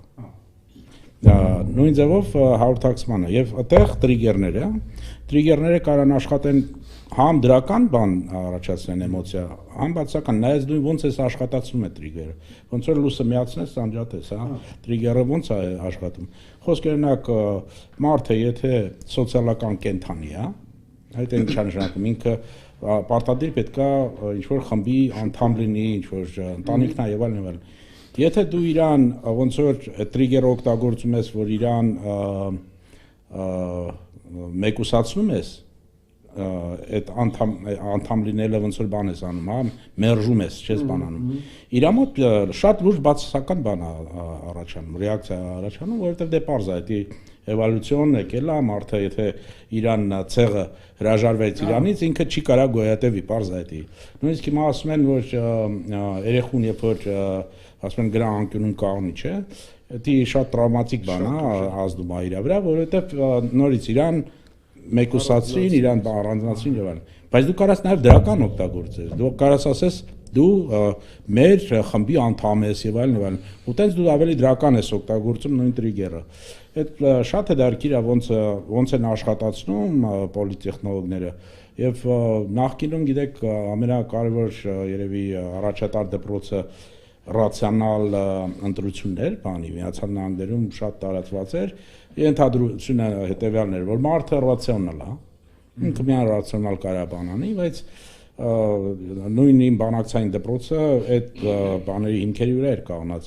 Նույն ձևով հաղորդակցմանը եւ այդտեղ տրիգերները կարան աշխատեն համ դրական բան առաջացնեն էմոցիա, համ բացական, նայած դու ոնց ես աշխատացնում է տրիգերը, ոնց որ լույսը միացնես, անջատես, հա, տրիգերը ոնց է աշխատում։ Խոսք օրինակ մարդը եթե սոցիալական կենդանի է, այդ ինչ նշանակում, ինքը պարտադիր պետքա ինչ-որ խմբի անդամ լինի, ինչ-որ ընտանիքն է եւ այլն։ Եթե դու իրան ոնց որ տրիգեր օգտագործում ես, որ իրան մեկուսացնում ես, այդ անդամ լինելը ոնց որ բան ես անում, հա, մերժում ես, չես բան անում։ Իրա մոտ շատ լուրջ բացասական բան առաջանում, ռեակցիա առաջանում, որովհետև դե պարզ է, դա էվոլյուցիոն եկել է, մարդը եթե իրան ցեղը հրաժարվեց իրանից, ինքը չի կարա գոյատևի, պարզ է դա։ Նույնիսկ հիմա ասում են, որ երեխուն երբ որ ասում են գրա անկյունում կաղնի, չէ, դա շատ տրավմատիկ բան է, ազդում է իր վրա, որովհետև նորից իրան մեկուսացրին, իրան առանձնացրին եւ այլն։ Բայց դու կարաս նաեւ դրական օգտագործես։ Դու կարաս ասես դու մեր խմբի անդամ ես եւ այլն, ու տենց դու ավելի դրական ես օգտագործում նույն տրիգերը։ Այդ շատ է դարքիր է ոնց են աշխատացնում պոլիտեխնոլոգները եւ նախկինում գիտեք ամենակարևոր երևի առաջատար դպրոցը ռացիոնալ ընտրություններ, բանի Միացյալ Նահանգներում շատ տարածված էր, ենթադրությունը հետևյալն էր, որ մարդը ռացիոնալ է, ինքը միայն ռացիոնալ կարա բան անի, բայց նույն իմ բանակցային դպրոցը այդ բաների հիմքերի վրա էր կանգնած։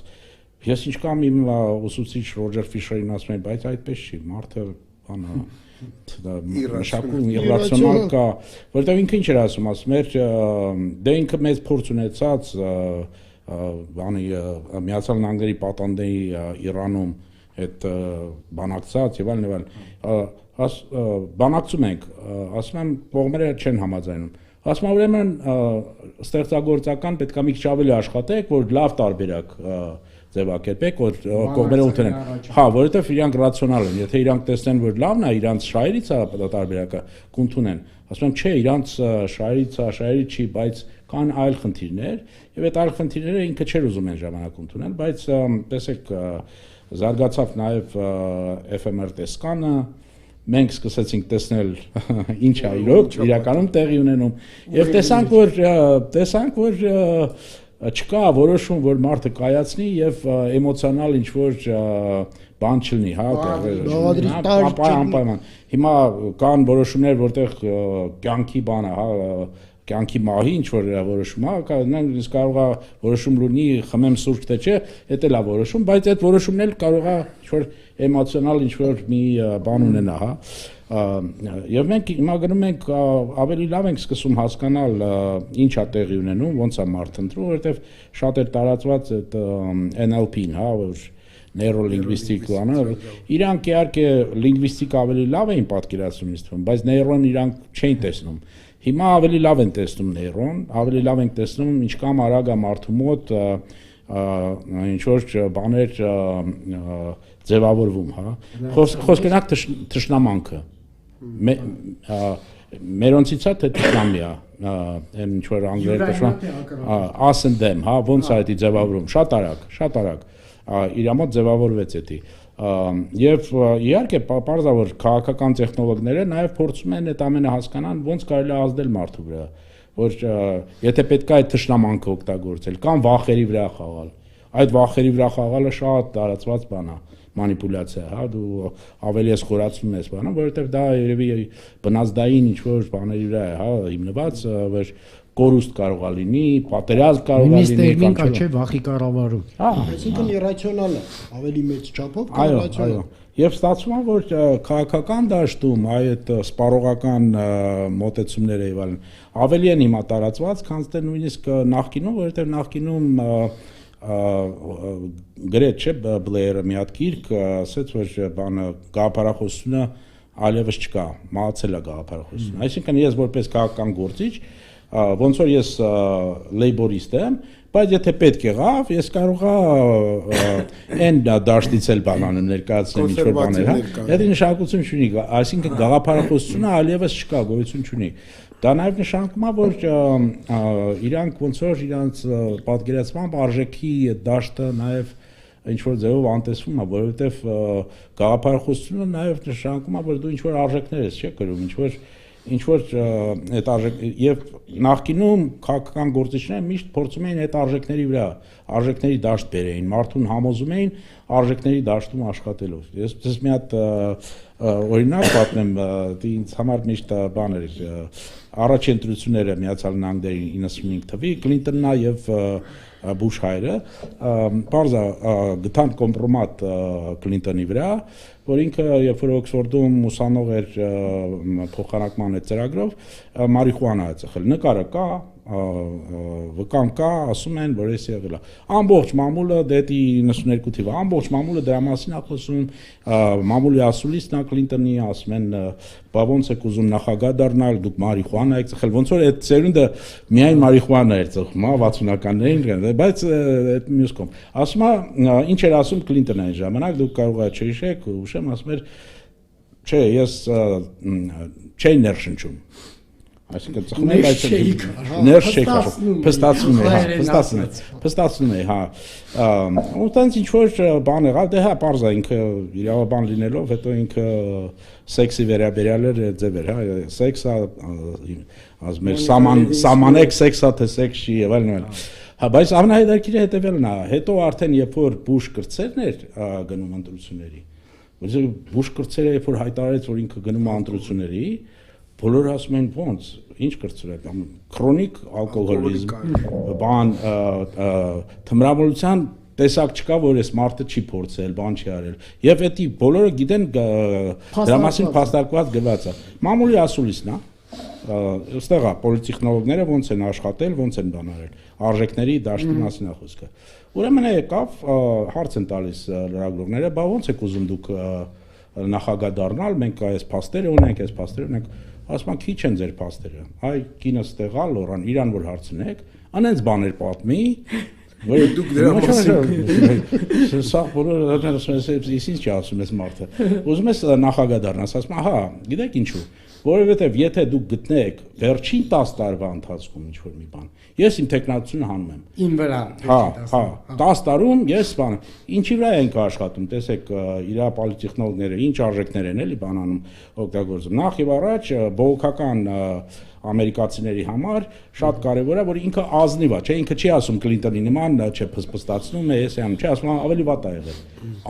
Ես ինչ կամ իմ ուսուցիչ Ռոջեր Ֆիշերին ասում եմ, բայց այդպես չի, մարդը բանը մշակում իրացիոնալ կա, որտեղ ինքը ինչ էր ասում էր, դե ինքը մեծ փորձ ունեցած բանի Միացյալ Նահանգների պատանդեի Իրանում այդ բանակցած եւ այլն բանակցում ենք, ասում եմ կողմերը չեն համաձայնում, ասում եմ ուրեմն ստեղծագործական պետք է մի քիչ ավելի աշխատեք, որ լավ տարբերակ ձևակերպեք, որ կողմերը ունենան։ Հա, որովհետև իրանք ռացիոնալ են, եթե իրանք տեսնեն, որ լավն է, իրանք շահերից է տարբերակը կընդունեն։ Ասում եմ, չէ, իրանք շահերից չի, բայց կան այլ խնդիրներ, եւ այդ այլ խնդիրները ինքը չէր ուզում այն ժամանակ ընդունել, բայց տեսեք, զարգացավ նաեւ FMR տեսկանը, մենք սկսեցինք տեսնել ինչ է իրոք իրականում տեղի ունենում եւ տեսանք որ չկա որոշում, որ մարդը կայացնի եւ էմոցիոնալ ինչ որ բան չլինի, հա, անպայման։ Հիմա կան որոշումներ, որտեղ կյանքի բանը, հա, կյանքի մահի ինչ որ որոշում, հա, նույնիսկ կարող է որոշում լինի խմեմ սուրճ թե չէ, դա էլ է որոշում, բայց այդ որոշումն էլ կարող է ինչ որ էմոցիոնալ ինչ որ մի բան ունենա, հա։ Եվ մենք հիմա գնում ենք ավելի լավ ենք սկսում հասկանալ ինչ է տեղի ունենում, ոնց է մարդ ընտրում, որովհետև շատ է տարածված այդ NLP-ն, հա, որ նեյրոլինգվիստիկ բանը, իրանք իհարկե լինգվիստիկ ավելի լավ էին պատկերացնում ինձ թվում, բայց նեյրոն իրանք չէին տեսնում։ Հիմա ավելի լավ են տեսնում նեյրոն, ավելի լավ են տեսնում ինչ կամ արագ է մարդու մոտ ինչ որ բաներ ձևավորվում, հա։ Խոսքերնակ թշնամանքը մերոնցից է թե թշնամի է, այն ինչ որ անգլերեն տեսնում, ասեն դեմ, հա, ոնց է դա ձևավորում, շատ արագ, իր մոտ ձևավորվեց դա։ Եվ իհարկե պարզ է որ քաղաքական տեխնոլոգիաները նաև փորձում են այդ ամենը հասկանան ոնց կարելի է ազդել մարդու վրա, որ եթե պետք է այդ թշնամանքը օգտագործել կամ վախերի վրա խաղալ, այդ վախերի վրա խաղալը շատ տարածված բան է, մանիպուլյացիա, հա, դու ավելի ես խորացնում ես բանը, որովհետև դա երևի բնազդային ինչ որ բաների վրա է, հա, հիմնված, որ կորուստ կարող է լինի, պատերազմ կարող է լինի, կամ չէ, վախի կառավարում։ Այսինքն իրացիոնալ է, ավելի մեծ չափով իրացիոնալ։ Եվ ստացվում է, որ քաղաքական դաշտում այդ սպառողական մոտեցումները եւ այլն ավելի են հիմա տարածված, քան թե նույնիսկ նախկինում, որովհետեւ նախկինում գրեթե չէ Բլեյերը մի հատ գիրք ասաց, որ բանը գաղափարախոսությունը այլևս չկա, մահացել է գաղափարախոսությունը։ Այսինքն ես որպես քաղաքական գործիչ ոնց որ ես լեյբորիստ եմ, բայց եթե պետք եղավ, ես կարողա այն դաշտից էլ բանանը ներկայացնեմ ինչ որ բաներ, հա։ Դա նշանակություն չունի, այսինքն գաղափարախոսությունը այլևս չկա, գոյություն չունի։ Դա նաև նշանակում է, որ իրանք ոնց որ իրանց պատկերացմամբ արժեքի դաշտը նաև ինչ որ ձևով անտեսվում է, որովհետև գաղափարախոսությունը նաև նշանակում է, որ դու ինչ որ արժեքներ ես, չէ՞ կրում, ինչ որ այդ արժեք եւ նախկինում քաղաքական գործիչները միշտ փորձում էին այդ արժեքների վրա արժեքների դաշտ բերեին, մարդուն համոզում էին արժեքների դաշտում աշխատելով։ Ես մի հատ օրինակ պատմեմ, ինձ համար միշտ բան էր, առաջին ընտրությունները Միացյալ Նահանգների 95 թվի Կլինտոնն եւ Բուշ հայրը, բարձա գտան կոմպրոմատ Կլինտոնի վրա, որ ինքը երբ որ Օքսֆորդում ուսանող էր փոխանակման այդ ծրագրով, մարիխուանա է ծխել, նկարը կա, վկան կա, ասում են, որ էս եղել է։ Ամբողջ մամուլը դեպի 92 թիվը, ամբողջ մամուլը դրա մասին է խոսում, մամուլի ասուլիսն է Կլինտոնի, ասում են, բա ոնց եք ուզում նախագահ դառնալ, դուք մարիխուանա եք ծխել, ոնց որ այդ ծերունդը միայն մարիխուանա էր ծխում, հա, 60-ականներին, բայց այդ մյուս կողմ։ Ասում է, ինչ էր ասում Կլինտոնը այն ժամանակ, դուք կարող եք չհիշեք, ուշեմ, ասում էր, չէ, ես չէի ներշնչում։ Այսինքն ծխում է, բայց ներշ չի քաշում, փստացնում է, հա։ Ու տենց ինչ որ բան եղավ, դե հա, պարզ է ինքը իրավաբան լինելով, հետո ինքը սեքսի վերաբերյալ էր ձև էր, հա, սեքսա, ասում էր, սամանեք սեքսա թե սեքս չի եւ այլն։ Հա, բայց ամենահետաքրքիրը հետևելն է, հետո արդեն երբ որ Բուշ կրծերն էր գնում ընտրությունների, Բուշ կրծերը երբ որ հայտարարեց, որ ինքը գնում է ընտրությունների, բոլորը ասում են ոնց, ինչ կրծեր է, քրոնիկ ալկոհոլիզմ, բան, թմրամոլության տեսակ չկա, որ այս մարդը չի փորձել, բան չի արել։ Եվ էդի բոլորը գիտեն դրա մասին փաստարկված գրված է։ Մամուլի ասուլիսն է, այստեղ է պոլիտեխնոլոգները ոնց են աշխատել, ոնց են բան արել, արժեքների դաշտի մասին է խոսքը։ Ուրեմն եկավ, հարց են տալիս լրագրողները, բա ոնց եք ուզում դուք նախագահ դառնալ, մենք այս փաստերը ունենք, այս փաստերը ունենք, ասում են քիչ են ձեր փաստերը։ Այ կինս տեղա լորան, իրան որ հարցնեք, անենց բաներ պատմի, որ դուք դրա մասին սա բոլորը ասում են, ինչ չի ասում այս մարդը։ Ուզում ես նախագահ դառնաս, ասում եմ, հա, գիտեք ինչու, որովհետև եթե դուք գտնեք վերջին 10 տարվա ընթացքում ինչ-որ մի բան, ես իմ տեխնացությունը հանում եմ։ Իմ վրա։ Հա, 10 տարում ես բան, ինչի վրա ենք աշխատում, տեսեք, իրա պոլիտեխնոլոգները ինչ արժեքներ են էլի բան անում, օգտագործում։ Նախ եւ առաջ բողոքական ամերիկացիների համար շատ կարևոր է, որ ինքը ազնիվ է, չէ, ինքը չի ասում Կլինտոնի նման, չէ, փսփստացնում է, էս անում, չի ասում, ավելի վատ է եղել։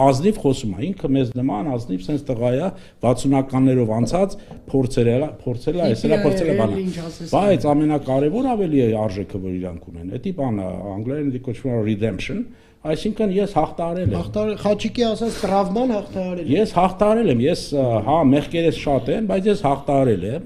Ազնիվ խոսում է, ինքը մեզ նման ազնիվ sense տղա է, 60-ականներով անցած փորձել է, փորձել է բանը։ Բայց ամենակարևոր ավելի է արժեքը, որ իրանք ունեն։ Էդի բանը անգլերեն կոչվում է redemption, այսինքն ես հաղթարել եմ։ Խաչիկի ասած տրավման հաղթարել եմ։ Ես հաղթարել եմ, ես հա մեղքերս շատ են, բայց ես հաղթարել եմ։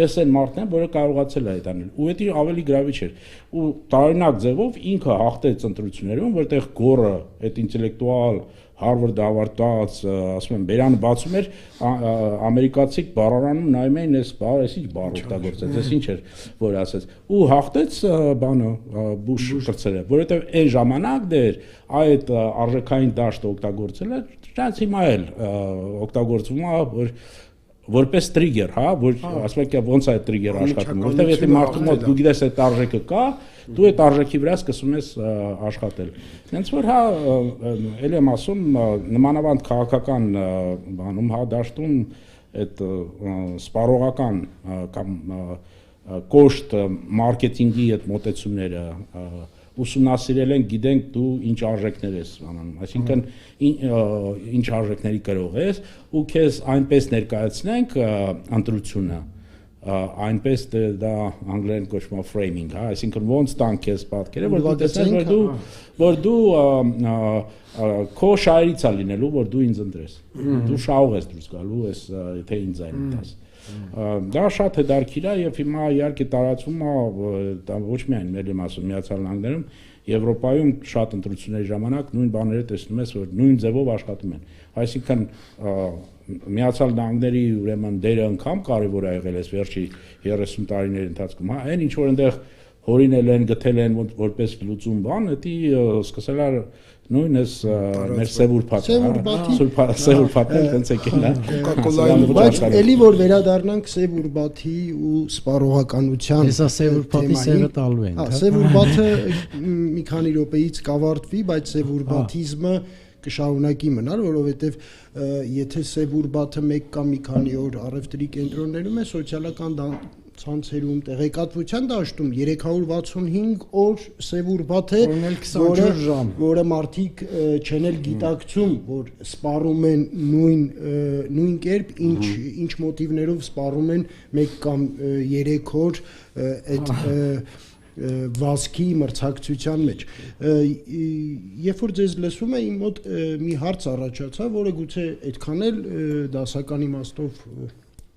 Ես այն մարդն եմ, որը կարողացել է այդ անել։ Ու դա ավելի գրավիչ էր։ Ու տարօրինակ ձևով ինքը հաղթեց ընտրություններում, որտեղ գորը այդ ինտելեկտուալ Հարվարդ ավարտած, ասում եմ, բերանը բացում էր, ամերիկացիք բառարանում նայում էին, այս բառը, ինչ բառ օգտագործեց, այս ինչ էր, որ ասեց։ Ու հաղթեց բանը Բուշ կրծերը, որովհետև այն ժամանակ դեր այդ արժեքային դաշտը օգտագործելը, դրանց հիմա էլ օգտագործվում է, որ որպես տրիգեր, հա, որ ասում եք ոնց է այդ տրիգերը աշխատում, որտեղ եթե մարդու մոտ դու գիտես այդ արժեքը կա, դու այդ արժեքի վրա սկսում ես աշխատել։ Հենց որ հա ելի եմ ասում նմանավանդ քաղաքական բանում, հա դաշտում այդ սպառողական կամ կոշտ մարքեթինգի այդ մոտեցումները ուսումնասիրել են, գիտենք դու ինչ արժեքներ ես անում, այսինքն ինչ արժեքների կրող ես ու քեզ այնպես ներկայացնենք ընտրությունը, այնպես դա անգլերեն կոչվում է framing, հա, այսինքն ոնց տանք քեզ պատկերը, որ դու տեսնես, որ դու քո շահերից է լինելու, որ դու ինձ ընտրես, դու շահող ես դուրս գալու, եթե ինձ այն տաս։ Դա շատ հետաքրքիր է եւ հիմա իհարկե տարածվում է ոչ միայն մեր եմ ասում Միացյալ Նահանգներում, Եվրոպայում շատ ընտրությունների ժամանակ նույն բաները տեսնում ես, որ նույն ձևով աշխատում են։ Այսինքն Միացյալ Նահանգների ուրեմն դերը անգամ կարևոր է եղել այս վերջի 30 տարիների ընթացքում, հա, այն ինչ որ այնտեղ հորինել են, գտել են որպես լուծում բան, դա սկսել է նույն էս մեր Սևուրբաթը տենց եկել է Կոկա-կոլայի բայց էլի որ վերադառնանք Սևուրբաթի ու սպառողականության հեսա Սևուրբաթի սերը տալու են Սևուրբաթը մի քանի րոպեից կավարտվի բայց Սևուրբաթիզմը կշարունակի մնալ որովհետև եթե Սևուրբաթը մեկ կամ մի քանի օր առևտրի կենտրոններում է սոցիալական ցանցերում տեղեկատվության դաշտում 365 օր Սևուրբաթ է, որը մարդիկ չեն էլ գիտակցում, որ սպառում են նույն կերպ, ինչ մոտիվներով սպառում են 1 կամ 3 օր այդ վազքի մրցակցության մեջ։ Երբ որ ձեզ լսում եմ, իմ մոտ մի հարց առաջացավ, որը գուցե այդքան էլ դասական իմաստով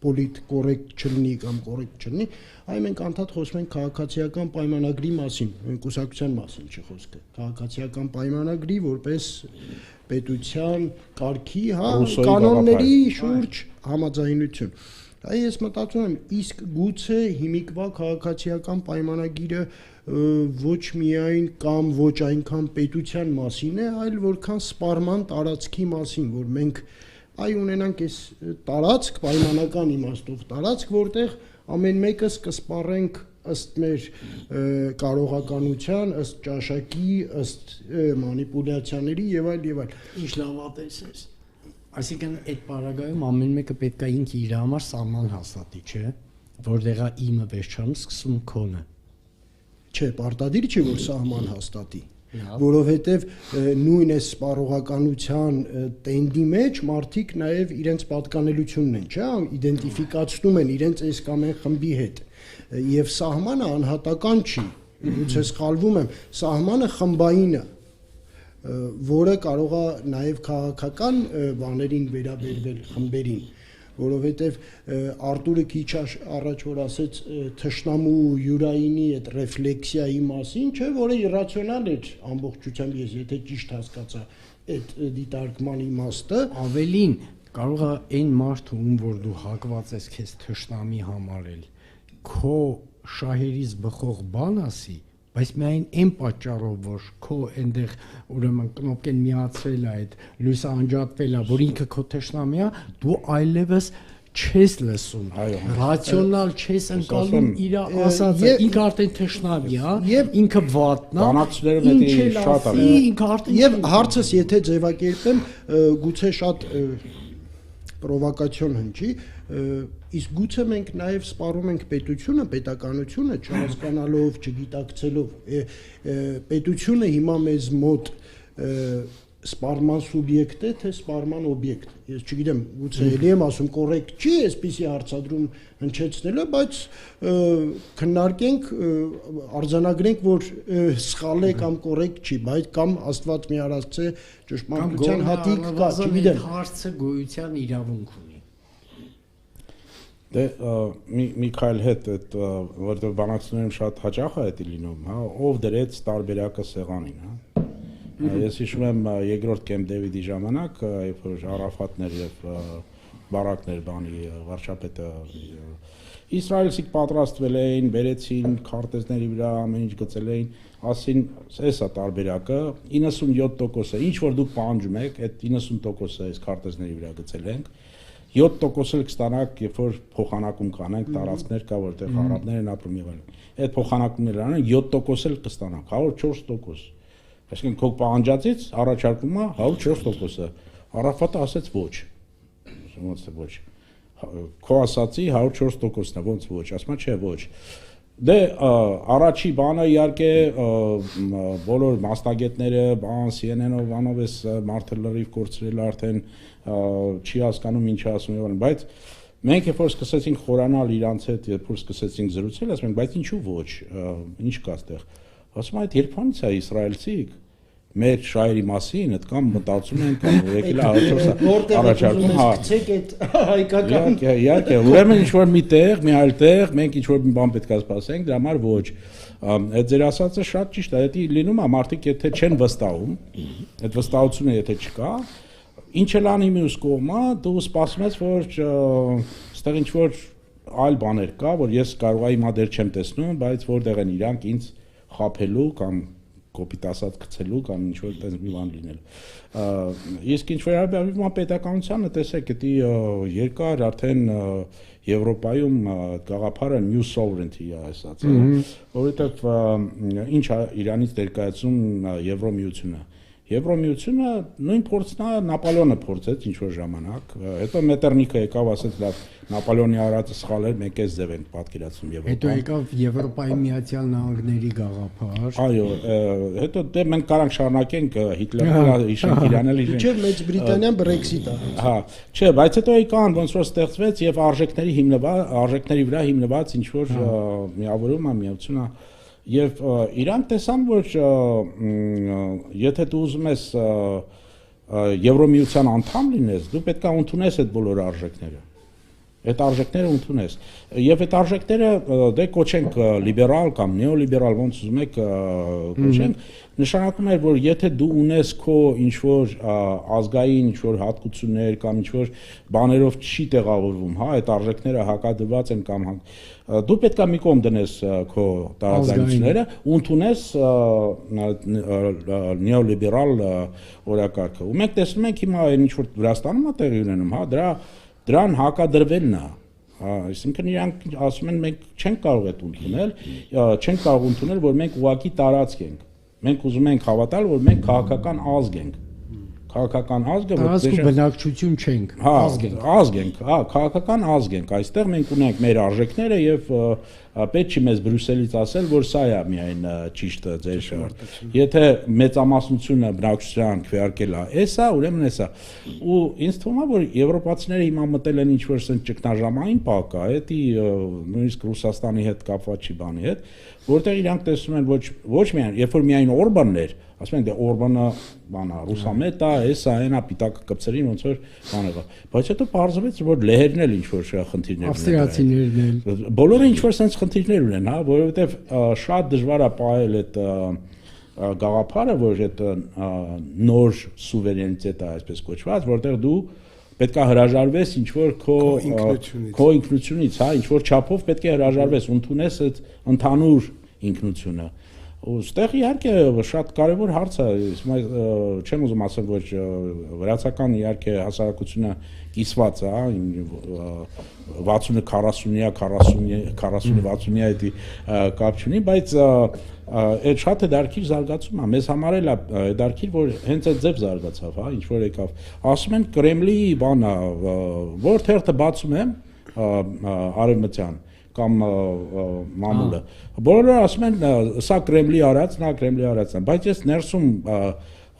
պոլիտ կորեկտ չլինի կամ կորեկտ չլինի, այ մենք անդադ խոսում ենք քաղաքացիական պայմանագրի մասին, կուսակցության մասին չի խոսքը, քաղաքացիական պայմանագրի որպես պետության կարգի, հա, կանոնների շուրջ համաձայնություն։ Այ ես մտածում եմ, իսկ գուցե հիմիկվա քաղաքացիական պայմանագիրը ոչ միայն կամ ոչ այնքան պետության մասին է, այլ որքան սպառման տարածքի մասին, որ մենք այ ունենանք այս տարածք, պայմանական իմաստով տարածք, որտեղ ամեն մեկս կսպառենք ըստ մեր կարողականության, ըստ ճաշակի, ըստ մանիպուլյացիաների եւ այլ եւ այլ։ Ինչ լավատես ես։ Այսինքն այդ պարագայում ամեն մեկը պետք է ինքը իր համար սահման հաստատի, չէ՞, որտեղ իմը վերջանում սկսում քոնը։ Չէ, պարտադիր չի որ սահման հաստատի, որովհետև նույն այս սպառողականության տենդի մեջ մարդիկ նաև իրենց պատկանելությունն են, չէ՞, իդենտիֆիկացնում են իրենց այս կամ այն խմբի հետ, եւ սահմանը անհատական չի, գուցե սխալվում եմ, սահմանը խմբային է, որը կարող է նաև քաղաքական բաներին վերաբերվել խմբերին, որովհետև Արտուրը քիչ առաջ որ ասեց թշնամու յուրայինի այդ ռեֆլեքսիայի մասին, չէ, որը իրացիոնալ էր ամբողջությամբ, ես եթե ճիշտ հասկացա այդ դիտարկման իմաստը, ավելին կարող է այն մարդը, ում որ դու հակված ես քեզ թշնամի համարել, քո շահերից բխող բան ասի, բայց միայն այն պատճառով, որ քո այնտեղ ուրեմն կնոպկեն միացրել է այդ լույսը անջատվել է, որ ինքը քո թշնամի է, դու այլևս չես լսում, ռացիոնալ չես ընկալում իր ասածը, ինքը արդեն թշնամի է, եւ ինքը վատն է, ինչ շատ է, ինքը արդեն եւ հարցս եթե ձևակերպեմ, գուցե շատ պրովոկացիոն հնչի, իսկ գուցե մենք նաև սպառում ենք պետությունը, պետականությունը չհասկանալով, չգիտակցելով, պետությունը հիմա մեզ մոտ սպառման սուբյեկտ է, թե սպառման օբյեկտ։ Ես չգիտեմ, գուցե էլի եմ ասում կոռեկտ չի, այսպիսի հարցադրում հնչեցնելը, բայց քննարկենք, արձանագրենք, որ սխալ է կամ կոռեկտ չի, բայց կամ Աստված մի արածե ճշմարտության հատիկ կա, չգիտեմ։ Հարցը գոյության իրավունք ունի։ Դե Միքայել հետ այդ որտեղ բանակցություններում շատ հաճախ է դա լինում, հա, ով դրեց տարբերակը սեղանին, հա։ Ես հիշում եմ երկրորդ Կեմփ Դեվիդի ժամանակ, երբ որ Արաֆատներ եւ բարակներ բանի վարչապետը իսրայելցիք պատրաստվել էին, բերեցին քարտեզների վրա ամեն ինչ գծել էին, ասին, էսա տարբերակը 97%-ը, ինչ որ դուք պահանջում եք, այդ 90%-ը այս քարտեզների վրա գծել ենք, 7% էլ կստանանք, երբ որ փոխանակում կանենք, տարածքներ կա, որտեղ արաբներ են ապրում եւ այլն։ Այդ փոխանակումները անեն 7% էլ կստանանք, 104%։ Այսինքն քո պահանջածից առաջարկում է 104%-ը։ Արաֆատը ասեց ոչ։ Ոնց է ոչ։ Քո ասացի 104%-ն է, ոնց ոչ, ասма չէ ոչ։ Դե առաջի բանը իհարկե բոլոր մասնագետները, բան CNN-ով, անով էս մարդը լրիվ կորցրել արդեն չի հասկանում ինչ ասում եւ այլն, բայց մենք երբ որ սկսեցինք խորանալ իրանց հետ, երբ որ սկսեցինք զրուցել, ասում ենք, բայց ինչու ոչ, ինչ կա այդտեղ։ Ասում եմ, այդ երբանից է իսրայելցիք մեր շահերի մասին, այդ կամ մտածում են կամ եկել է առաջարկում, հա, գցեք այդ հայկական։ Իհարկե, ուրեմն ինչ որ մի տեղ, մի այլ տեղ, մենք ինչ որ մի բան պետք է սպասենք, դրա համար ոչ։ Այդ ձեր ասածը շատ ճիշտ է, դա լինում է մարդիկ եթե չեն վստահում, այդ վստահությունը եթե չկա, ինչ էլ անի մյուս կողմը, դու սպասում ես, որ այստեղ ինչ որ այլ բաներ կա, որ ես կարող եմ հիմա դեռ չեմ տեսնում, բայց որտեղ են իրանք ինձ խափելու կամ կոպիտ ասած գցելու կամ ինչ որ այդպես մի բան լինել։ Իսկ ինչ որ արաբական պետականությանը տեսեք, դա երկար արդեն Եվրոպայում գաղափարը new sovereignty է ասած, որովհետև ինչ Իրանից ներկայացում Եվրոմիությունը։ Եվրոմիությունը նույն փորձն է Նապոլեոնը փորձեց ինչ որ ժամանակ, հետո Մետերնիքը եկավ ասեց լավ Նապոլեոնի արածը սխալ էր, մենք էս ձև ենք պատկերացնում Եվրոպան։ Հետո եկավ Եվրոպայի Միացյալ Նահանգների գաղափար։ Այո, հետո դե մենք կարանք շարունակենք Հիտլերը հիշենք Իրանն էլ հիշենք։ Չէ, Մեծ Բրիտանիան Brexit-ը։ Հա, չէ, բայց հետո եկան ոնց որ ստեղծվեց եւ արժեքների վրա հիմնված ինչ որ միավորում է, միացություն է։ Եվ իրանք տեսան, որ եթե դու ուզում ես Եվրոմիության անդամ լինես, դու պետք է ընդունես այդ բոլոր արժեքները։ Այդ արժեքները ընդունես։ Եվ այդ արժեքները դե կոչենք լիբերալ կամ նեոլիբերալ, ոնց ուզում եք կոչենք, նշանակում է, որ եթե դու ունես քո ինչ որ ազգային ինչ որ հատկություններ կամ ինչ որ բաներով չի տեղավորվում, հա, այդ արժեքները հակադրված են կամ դու պետք է մի կողմ դնես քո տարաձայնությունները, ընդունես նեոլիբերալ օրակարգը։ Ու մենք տեսնում ենք հիմա այն ինչ որ Վրաստանում է տեղի ունենում, հա, դրան հակադրվելն է, այսինքն իրանք ասում են մենք չենք կարող այդ ընդունել, չենք կարող ընդունել, որ մենք ուղղակի տարածք ենք, մենք ուզում ենք հավատալ, որ մենք քաղաքական ազգ ենք, քաղաքական ազգը, որ բնակչություն չենք, ազգ ենք, հա, քաղաքական ազգ ենք, այստեղ մենք ունենք մեր արժեքները եւ պետք չի մեզ Բրյուսելից ասել, որ սա է միայն ճիշտը ձեր շարժ։ Եթե մեծամասնությունը բնակչության քվեարկել է, էսա, ուրեմն էսա։ Ու ինձ թվում է, որ եվրոպացիները հիմա մտել են ինչ-որ սենց ճգնաժամային պակա, էդի նույնիսկ Ռուսաստանի հետ կապված չի բանի հետ, որտեղ իրանք տեսնում են ոչ միայն, երբ որ միայն Օրբանն էր, ասում են դե Օրբանը բանա ռուսամետ է, էսա այնա պիտակը կպցրին ոնց որ բան եղավ, բայց հետո պարզվեց որ լեհերն էլ ինչ որ խնդիրներ ունեն, ավստրիացիներն էլ բոլորը ինչ որ sense խնդիրներ ունեն, հա, որովհետև շատ դժվար է պահել այդ գաղափարը, որ այդ նոր սուվերենիտետը այսպես կոչված, որտեղ դու պետք է հրաժարվես ինչ որ քո ինքնությունից, հա, ինչ որ չափով պետք է հրաժարվես, ընդունես այդ ընդհանուր ինքնությունը։ Ու ստեղ իհարկե շատ կարևոր հարց է, չեմ ուզում ասել, որ վրացական իհարկե հասարակությունը կիսված է, 60-40-յա, 40-60-յա էդի կապ չունի, բայց այդ շատ է դարքիր զարգացում է, մեզ համար էլ է դարքիր, որ հենց այդ ձև զարգացավ, հա, ինչ որ եկավ։ Ասում են Կրեմլի բանը, որ թերթը բացում եմ արևմտյան կամ մամուլը։ Բոլորը ասում են սա Կրեմլի արած, նա Կրեմլի արածն է, բայց ես ներսում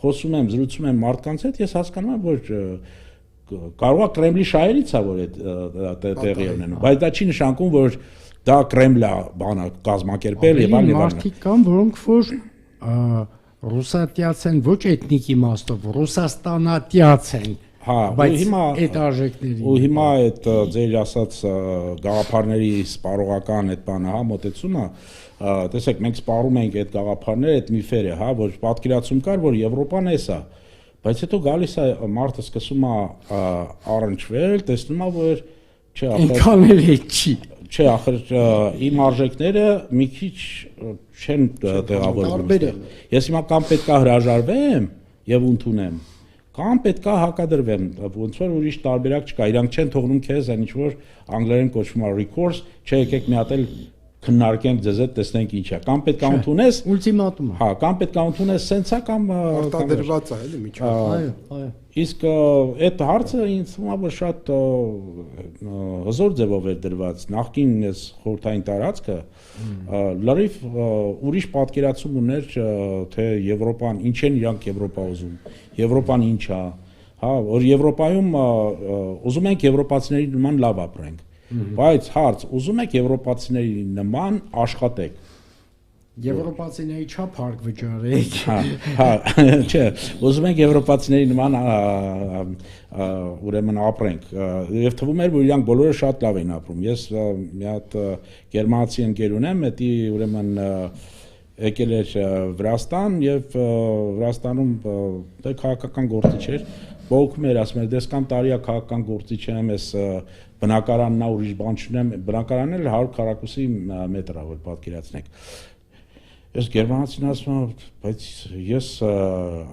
խոսում եմ, զրուցում եմ մարդկանց հետ, ես հասկանում եմ, որ կարող է Կրեմլի շահերից է, որ այդ տեղի ունենում, բայց դա չի նշանակում, որ դա Կրեմլը բանը կազմակերպել եւ այլն։ Մարդիկ կան, որոնք որ ռուսատյաց են ոչ էթնիկ իմաստով, ռուսաստանատյաց են։ Հա, բայց հիմա այդ արժեքների ու հիմա այդ ձեր ասած գաղափարների սպառողական այդ բանը, հա, մոտեցումը, տեսեք, մենք սպառում ենք այդ գաղափարները, այդ միֆերը, հա, որ պատկերացում կար, որ Եվրոպան էս է, բայց հետո գալիս է մարդը սկսում է առնչվել, տեսնում է, որ չէ, այնքան էլ չի։ Չէ, ախր իմ արժեքները մի քիչ չեն տեղավորվում։ Ես հիմա կամ պետք է հրաժարվեմ եւ ընդունեմ, կամ պետք է հակադրվեմ, ոնց որ ուրիշ տարբերակ չկա, իրանք չեն թողնում քեզ այն ինչ որ անգլերեն կոչվում է recourse, չէ, եկեք մի հատ էլ քննարկենք ձեզ հետ, տեսնենք ինչ է, կամ պետք է ընդունես, ուլտիմատում է։ հա, կամ պետք է ընդունես սենցա կամ արտադրված է, էլի միջով։ Այո, այո։ Իսկ այդ հարցը ինձ թվում է, որ շատ հզոր ձևով էր դրված, նախկին այս խորհրդային տարածքը լրիվ ուրիշ պատկերացում ուներ, թե Եվրոպան, ինչ են իրանք Եվրոպա ուզում, Եվրոպան ինչ է, հա, որ Եվրոպայում ուզում ենք եվրոպացիների նման լավ ապրենք, բայց հարց, ուզում եք եվրոպացիների նման աշխատեք։ Եվրոպացիների չափ հարկ վճարեք։ Հա, չէ, ուզում ենք եվրոպացիների նման ուրեմն ապրենք։ Եվ թվում էր, որ իրանք բոլորը շատ լավ են ապրում։ Ես մի հատ գերմանացի ընկեր ունեմ, դա ուրեմն եկել էր Վրաստան եւ Վրաստանում դա քաղաքական գործիչ էր։ Բողոքում էր, ասում էր, դες կամ տարիա քաղաքական գործիչ եմ, ես բնակարանն ա ուրիշ բան չունեմ, բնակարանն էլ 100 քառակուսի մետր է, որ պատկերացնեք։ Ես գերմանացին ասում եմ, բայց ես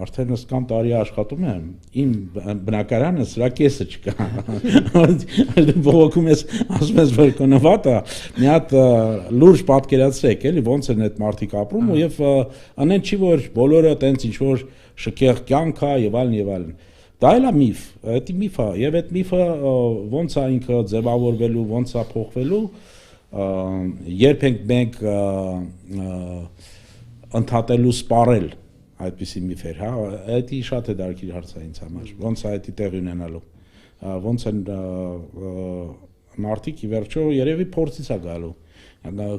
արդեն ըստ տարի աշխատում եմ, իմ բնակարանը սրա կեսը չկա։ Բողոքում ես ասում ես, որ կնվատ է, մի հատ լուրջ պատկերացրեք, էլի ոնց են այդ մարդիկ ապրում ու եւ անեն չի որ բոլորը տենց ինչ որ շքեղ կյանք է եւ այլն եւ այլն։ Դա էլ է միֆ, դա միֆ է եւ այդ միֆը ոնց է ինքը ձևավորվելու, ոնց է փոխվելու, երբ ենք մենք ընդհատելու սպառել այդպիսի միֆեր, հա, դա շատ է դարքի հարց է ինձ համար, ոնց է դա տեղի ունենալու, ոնց են մարդիկ ի վերջո երևի փորձից է գալու,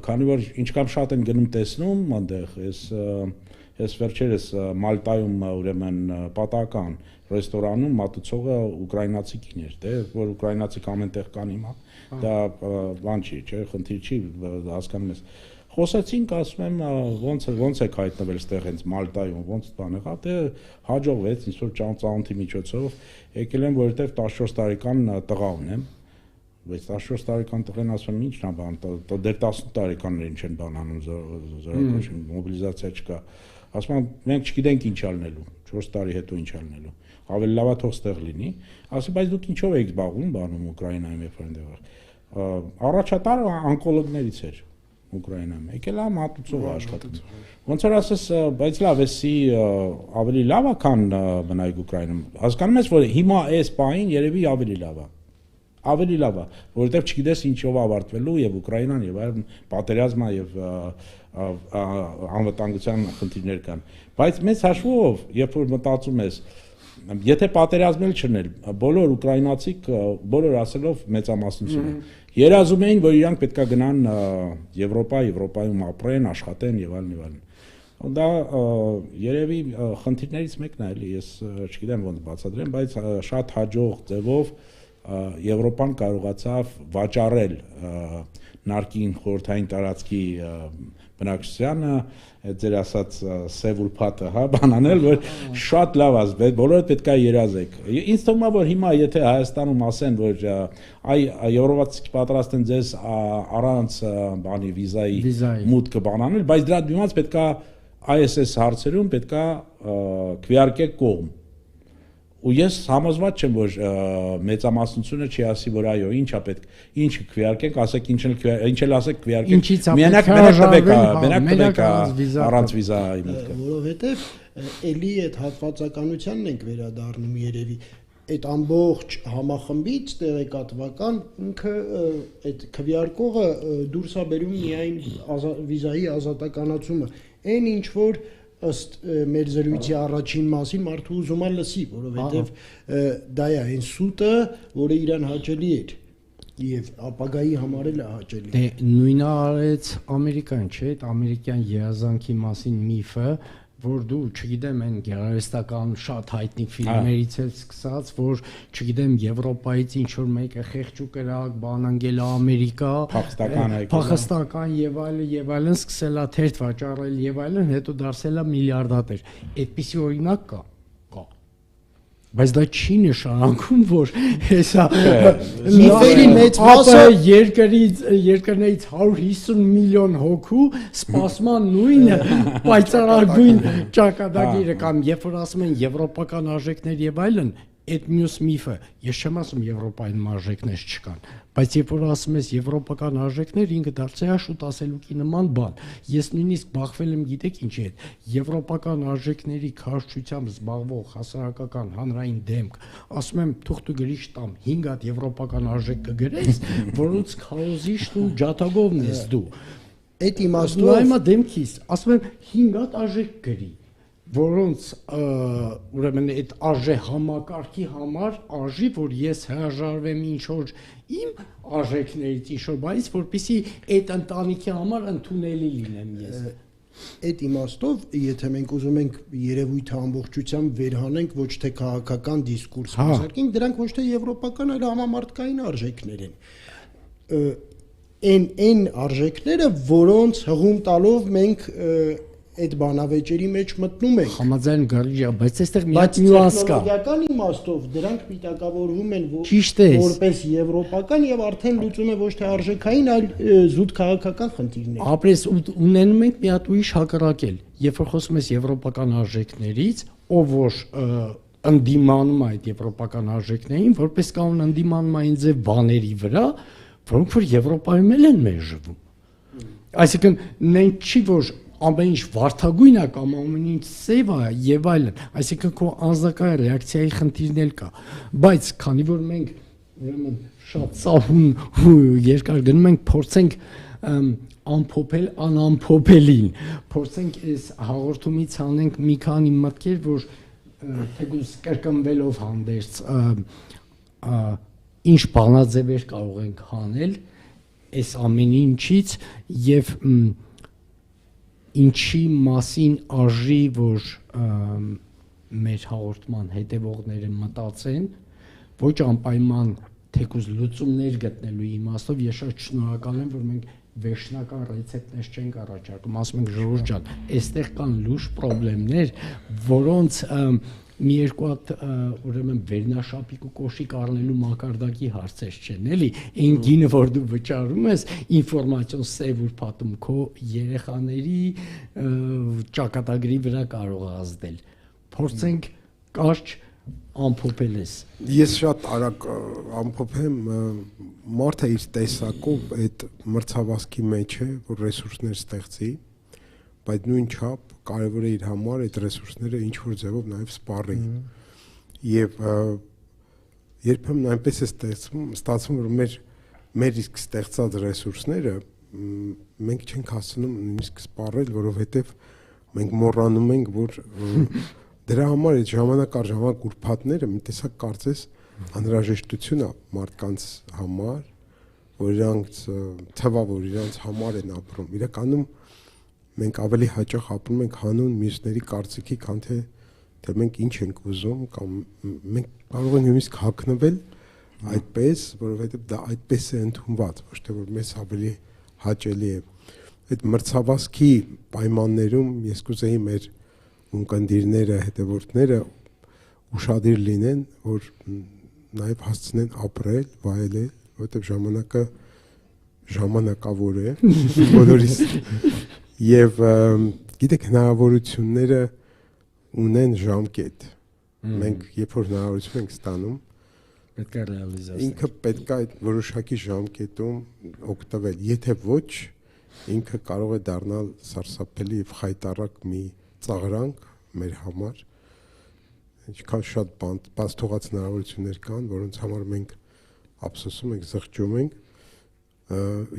քանի որ ինչքան շատ են գնում տեսնում այնտեղ, ես վերջերս Մալտայում ուրեմն պատահական ռեստորանում մատուցողը ուկրաինացի կին էր, դե որ ուկրաինացիք ամեն տեղ կան հիմա, դա բան չի, չէ, խնդիր չի, հասկանում ես։ Խոսեցինք, ասում եմ, ոնց եք հայտնվել այդտեղ հենց Մալտայում, ոնց բան եղավ, դե հաջողվեց, ինչ որ ծանոթի միջոցով եկել եմ, որովհետև 14 տարեկան տղա ունեմ, բայց 14 տարեկան տղեն ասում եմ, ի՞նչն է բան, դեռ 18 տարեկաններին չեն բան անում զորակոչում, մոբիլիզացիա չկա։ Ասում եմ, մենք չգիտենք ինչ ալնելու, 4 տարի հետո ինչ ալնելու, ավելի լավ է թող ստեղ լինի, ասում, բայց դուք ինչով եք զբաղվում բանում Ուկրաինայում երբ որ այնտեղ։ Առաջատարը ոնկոլոգներից էր Ուկրաինայում, եկել է մատուցող աշխատում։ Ոնց որ ասես, բայց լավ, էսի ավելի լավ է, քան մնայք Ուկրաինում։ Հասկանում ես, որ հիմա այս պահին երևի ավելի լավ է։ ավելի լավ է, որովհետև չգիտես ինչով ավարտվելու եւ Ուկրաինան եւ այլն պատերազմը եւ անվտանգության խնդիրներ կան։ Բայց մեծ հաշվով, երբ որ մտածում ես, եթե պատերազմել չներ, բոլոր ուկրաինացիք բոլոր ասելով մեծամասնությունը երազում էին, որ իրանք պետքա գնան Եվրոպայում ապրեն, աշխատեն եւ այլն եւ այլն։ Դա երևի խնդիրներից մեկն է, էլի ես չգիտեմ ոնց բացատրեմ, բայց շատ հաջող ձևով Եվրոպան կարողացավ վաճառել նարկին խորհրդային տարածքի բնակչությանը, այդ ձեր ասած սև ուրփաթը, հա, բանանել, որ շատ լավ է, բոլորը պետք է երազեք։ Ինձ թվում է, որ հիմա եթե Հայաստանում ասեն, որ այ եվրոպացիք պատրաստ են ձեզ առանց բանի վիզայի մուտքը բանանել, բայց դրա դիմաց պետք է ISS հարցերում պետք է քվեարկեք կողմ։ Ու ես համոզված չեմ, որ մեծամասնությունը չի ասի, որ այո, ինչա պետք, ինչը քվեարկենք, ասեք ինչ էլ ասեք քվեարկենք։ Մենակ տվեք առանց վիզայի մուտքը։ Որովհետև էլի այդ հատվածականությանն ենք վերադառնում երևի։ Այդ ամբողջ համախմբից տեղեկատվական ինքը այդ քվեարկողը դուրս է բերում միայն վիզայի ազատականացումը։ Այն ինչ որ ըստ մեր զրույցի առաջին մասին մարդու ուզում է լսի, որովհետև դա է այն սուտը, որը իրան հաճելի էր եւ ապագայի համար էլ է հաճելի։ Դե նույնը արեց Ամերիկան, չէ՞, այդ ամերիկյան երազանքի մասին միֆը, որ դու, չգիտեմ, այն գեղարվեստական շատ հայտնի ֆիլմերից էլ սկսած, որ, չգիտեմ, Եվրոպայից ինչ որ մեկը խեղճ ու կրակ բան անգել Ամերիկա, Փախստական եւ այլն սկսել է թերթ վաճառել եւ այլն, հետո դարձել է միլիարդատեր։ Այդպիսի օրինակ կա։ Բայց դա չի նշանակում, որ հեսա միֆերի մեծ մասը երկրներից 150 միլիոն հոգու սպասման նույն պայծառագույն ճակատագիրը կամ երբ որ ասում են եվրոպական արժեքներ եւ այլն, այդ մյուս միֆը, ես չեմ ասում Եվրոպայում արժեքներ չկան, բայց երբ որ ասում ես եվրոպական արժեքներ, ինքը դարձել է շուտ ասելուկի նման բան։ Ես նույնիսկ բախվել եմ, գիտեք ինչի հետ, եվրոպական արժեքների քարոզչությամբ զբաղվող հասարակական հանրային դեմք, ասում եմ, թող դու գրիշ տամ 5 հատ եվրոպական արժեք կգրես, որոնց քարոզիչն ու ջատագովն ես դու։ Այդ իմաստով նայմա դեմքիս, ասում եմ 5 հատ արժեք գրի, որոնց ուրեմն այդ արժե համակարգի համար արժի, որ ես հրաժարվեմ ինչ որ իմ արժեքներից ինչ որ բայից, որպեսզի այդ ընտանիքի համար ընդունելի լինեմ ես։ Այդ իմաստով, եթե մենք ուզում ենք երևույթը ամբողջությամբ վերհանենք, ոչ թե քաղաքական դիսկուրս մշակենք, դրանք ոչ թե եվրոպական, այլ համամարտկային արժեքներ են։ Այն արժեքները, որոնց հղում տալով մենք այդ բանավեճերի մեջ մտնում ենք։ Համաձայն գարիժա, բայց այստեղ մի հատ նյուանս կա։ Տեխնոլոգիական իմաստով դրանք պիտակավորվում են որպես եվրոպական եւ արդեն լուծում է ոչ թե արժեքային, այլ զուտ քաղաքական խնդիրներ։ Ապրես ունենում ենք մի հատ ուրիշ հակառակել։ Երբ որ խոսում ես եվրոպական արժեքներից, ով որ ընդդիմանում է այդ եվրոպական արժեքներին, որպես կանոն ընդդիմանում այն ձև բաների վրա, որոնք որ Եվրոպայում են մերժվում։ Այսինքն նենք չի որ ամեն ինչ վարդագույն է կամ ամեն ինչ սև է եւ այլն, այսինքն քո անձնական ռեակցիայի խնդիրն էլ կա, բայց քանի որ մենք ուրեմն շատ սահուն ու երկար գնում ենք, փորձենք ամփոփել անամփոփելին, փորձենք այս հաղորդումից անենք մի քանի մտքեր, որ թեկուզ կրկնվելով հանդերձ ինչ բանաձևեր կարող ենք հանել այս ամեն ինչից եւ ինչի մասին արժի, որ մեր հաղորդման հետևողները մտածեն, ոչ անպայման թեկուզ լուծումներ գտնելու իմաստով, ես շատ շնորհակալ եմ, որ մենք վերջնական ռեցեպտներ չենք առաջարկում, ասում ենք Ժորժ ջան, այստեղ կան լուրջ խնդիրներ, որոնց մի երկու հատ ուրեմն վերնաշապիկ ու կոշիկ առնելու մակարդակի հարցեր չեն, էլի, այն գինը, որ դու վճարում ես, ինֆորմացիոն սև ուրփաթում քո երեխաների ճակատագրի վրա կարող է ազդել։ Փորձենք կարճ ամփոփել ես։ Ես շատ արագ ամփոփեմ, մարդը իր տեսակով այդ մրցավազքի մեջ է, որ ռեսուրսներ ստեղծի, բայց նույն չափ կարևոր է իր համար այդ ռեսուրսները ինչ որ ձևով նաև սպառի։ Եվ երբեմն այնպես է ստացվում, որ մեր իսկ ստեղծած ռեսուրսները մենք չենք հասցնում նույնիսկ սպառել, որովհետև մենք մոռանում ենք, որ դրա համար այդ ժամանակ առ ժամանակ ուրբաթները մի տեսակ կարծես անհրաժեշտություն է մարդկանց համար, որ իրանց թվա, որ իրանց համար են ապրում։ Իրականում մենք ավելի հաճախ ապրում ենք հանուն մյուսների կարծիքի, քան թե մենք ինչ ենք ուզում, կամ մենք կարող ենք նույնիսկ հագնվել այդպես, որովհետև դա այդպես է ընդունված, ոչ թե որ մեզ ավելի հաճելի է։ Այդ մրցավազքի պայմաններում ես կուզեի մեր ունկնդիրները, հետևորդները ուշադիր լինեն, որ նաև հասցնեն ապրել, վայելել, որովհետև ժամանակը ժամանակավոր է բոլորիս եւ գիտեք հնարավորությունները ունեն ժամկետ։ Մենք երբ որ հնարավորություն ենք ստանում, պետք է ռեալիզացնել։ Ինքը պետք է այդ որոշակի ժամկետում օգտվել, եթե ոչ, ինքը կարող է դառնալ սարսափելի եւ խայտառակ մի ծաղրանք մեր համար։ Ինչքան շատ բաց թողած հնարավորություններ կան, որոնց համար մենք ափսոսում ենք, զղջում ենք,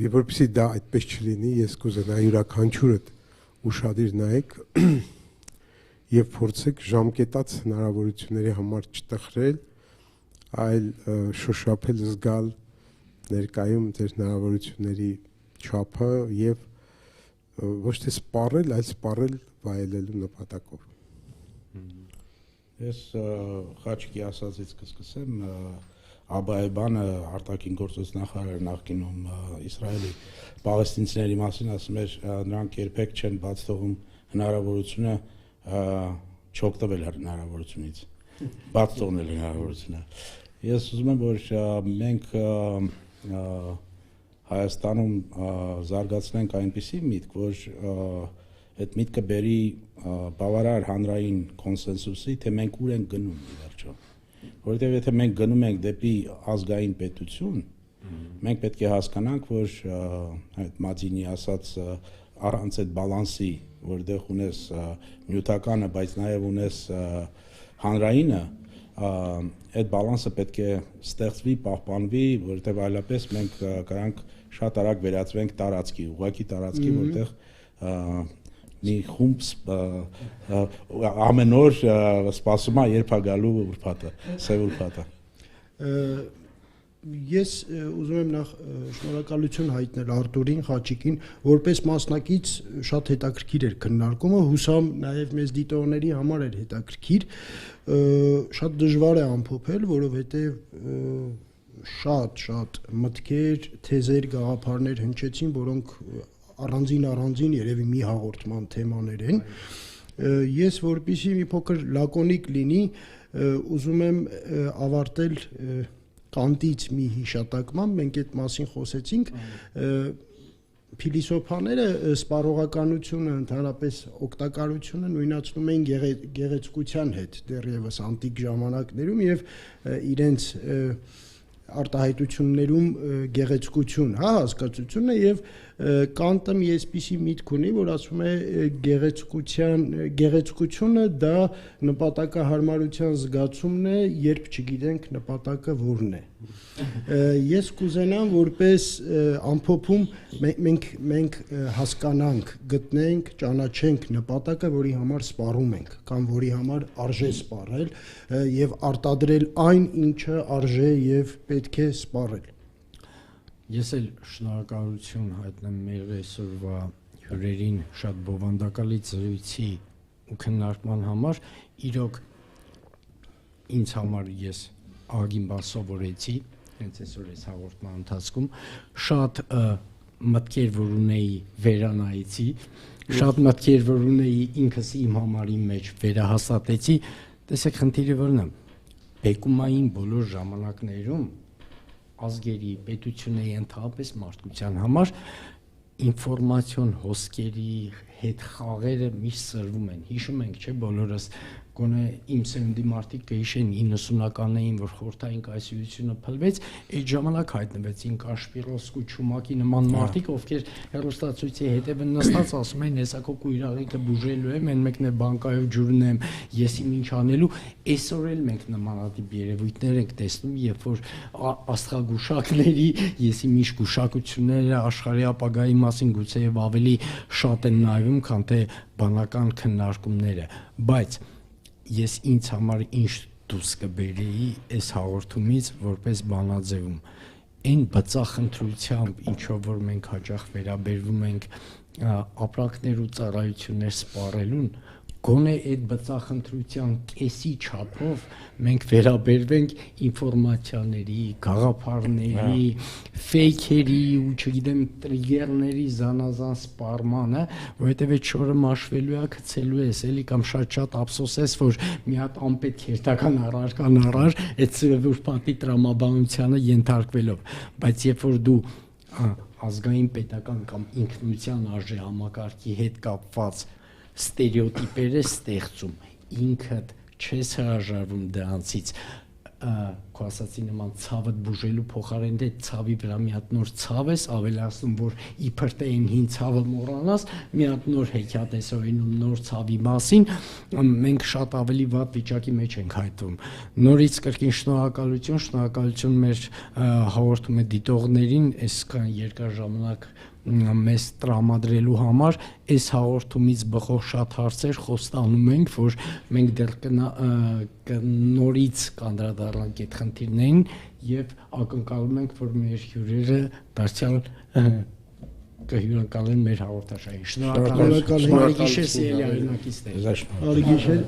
եւ որպեսզի դա այդպես չլինի, ես կուզենայի յուրաքանչյուրդ ուշադիր նայեք եւ փորձեք ժամկետած հնարավորությունների համար չտխրել, այլ շոշափել, զգալ ներկայում ձեր հնարավորությունների չափը եւ ոչ թե սպառել, այլ սպառել վայելելու նպատակով։ Ես Խաչիկի ասածից կսկսեմ, Աբայբանը արտաքին գործոց նախարար նախկինում Իսրայելի պաղեստինցիների մասին ասում էր, նրանք երբեք չեն բաց թողում հնարավորությունը չօգտվել հնարավորությունից, բաց թողնել հնարավորությունը։ Ես ուզում եմ, որ մենք Հայաստանում զարգացնենք այնպիսի միտք, որ այդ միտքը բերի բավարար հանրային կոնսենսուսի, թե մենք ուր ենք գնում ի վերջո։ Որովհետև եթե մենք գնում ենք դեպի ազգային պետություն, մենք պետք է հասկանանք, որ այդ Մադինի ասած առանց այդ բալանսի, որտեղ ունես նյութականը, բայց նաև ունես հանրայինը, այդ բալանսը պետք է ստեղծվի, պահպանվի, որովհետև այլապես մենք կարանք շատ արագ վերածվենք տարածքի, ուղղակի տարածքի, որտեղ մի խումբ ամեն օր սպասում է երբ է գալու ուրբաթը, սև ուրբաթը։ Ես ուզում եմ նախ շնորհակալություն հայտնել Արտուրին, Խաչիկին, որպես մասնակից շատ հետաքրքիր էր քննարկումը, հուսամ նաև մեզ դիտողների համար էր հետաքրքիր, շատ դժվար է ամփոփել, որովհետև շատ մտքեր, թեզեր, գաղափարներ հնչեցին, որոնք առանձին երևի մի հաղորդման թեմաներ են։ Ես որպեսզի մի փոքր լակոնիկ լինի, ուզում եմ ավարտել Կանտից մի հիշատակման, մենք այդ մասին խոսեցինք, փիլիսոփաները սպառողականությունը, ընդհանրապես օգտակարությունը նույնացնում են գեղեցկության հետ դեռևս անտիկ ժամանակներում եւ իրենց արտահայտություններում գեղեցկություն, հասկացությունը եւ Կանտը մի այսպիսի միտք ունի, որ ասում է գեղեցկությունը դա նպատակահարմարության զգացումն է, երբ չգիտենք նպատակը որն է։ Ես կուզենամ, որպես ամփոփում մենք հասկանանք, գտնենք, ճանաչենք նպատակը, որի համար սպառում ենք, կամ որի համար արժե սպառել եւ արտադրել այն, ինչը արժե եւ պետք է սպառել։ Ես էլ շնորհակալություն հայտնեմ մեր այսօրվա հյուրերին շատ բովանդակալից զրույցի ու քննարկման համար։ Իրոք ինձ համար ես ագին բան սովորեցի, հենց այսօր այս հաղորդման ընթացքում շատ մտքեր, որ ունեի վերանայեցի, շատ մտքեր, որ ունեի ինքս իմ համարի մեջ վերահաստատեցի, տեսեք խնդիրը որն է։ Բեկումային բոլոր ժամանակներում ազգերի, պետությունների, ընդհանրապես մարդկության համար ինֆորմացիոն հոսքերի հետ խաղերը միշտ սրվում են։ Հիշում ենք, չէ՞, բոլորս գոնե իմ սերունդի մարդիկ կհիշեն 90-ականներին, որ խորհրդային կայսրությունը փլվեց, այդ ժամանակ հայտնվեցին Կաշպիրովսկու, Չումակի նման մարդիկ, ովքեր հեռուստացույցի հետևը նստած ասում են, հեսա քո կույրաղիկը բուժելու եմ, այն մեկն է բանկայով ջուրն եմ, եսի ինչ անելու։ Այսօր էլ մենք նմանատիպ երևույթներ ենք տեսնում, երբ որ աստղագուշակների, եսի ինչ գուշակությունները աշխարհի ապագայի մասին գուցեև ավելի շատ են նայվում, քան թե բանական քննարկումները, բայց ես ինձ համար ինչ դուրս կբերեի այս հաղորդումից որպես բանաձևում այն բծախնդրությամբ ինչով որ մենք հաճախ վերաբերվում ենք ապրանքներ ու ծառայություններ սպառելուն գոնե այդ բծախնդրության կեսի չափով մենք վերաբերվենք ինֆորմացիաների, գաղափարների, ֆեյքերի ու չգիտեմ տրիգերների զանազան սպառմանը, որովհետև այդ շորը մաշվելու է, գցելու ես, էլի կամ շատ ափսոս ես, որ մի հատ անպետք երթական առարկան առար, այդ սուրբատի տրամաբանությանը ենթարկվելով, բայց երբ որ դու ազգային պետական կամ ինքնության արժե համակարգի հետ կապված ստերեոտիպեր է ստեղծում, ինքդ չես հրաժարվում դրանցից, քո ասացի նման ցավդ բուժելու փոխարեն դե ցավի վրա մի հատ նոր ցավ ես ավելացնում, որ իբր թե այն հին ցավը մոռանաս, մի հատ նոր հեքիաթ ես օրինում նոր ցավի մասին, մենք շատ ավելի վատ վիճակի մեջ ենք հայտնվում։ Նորից կրկին շնորհակալություն մեր հաղորդումը դիտողներին, այսքան երկար ժամանակ մեզ տրամադրելու համար այս հաղորդումից բխող շատ հարցեր խոստանում ենք, որ մենք դեռ նորից կանդրադառնանք այդ խնդիրներին եւ ակնկալում ենք, որ մեր հյուրերը դարձյալ կհյուրընկալեն մեր հաղորդաշարին։ Շնորհակալ ենք։ Գիշեր սիրելի հայրենակիցներ։ Բարի գիշեր։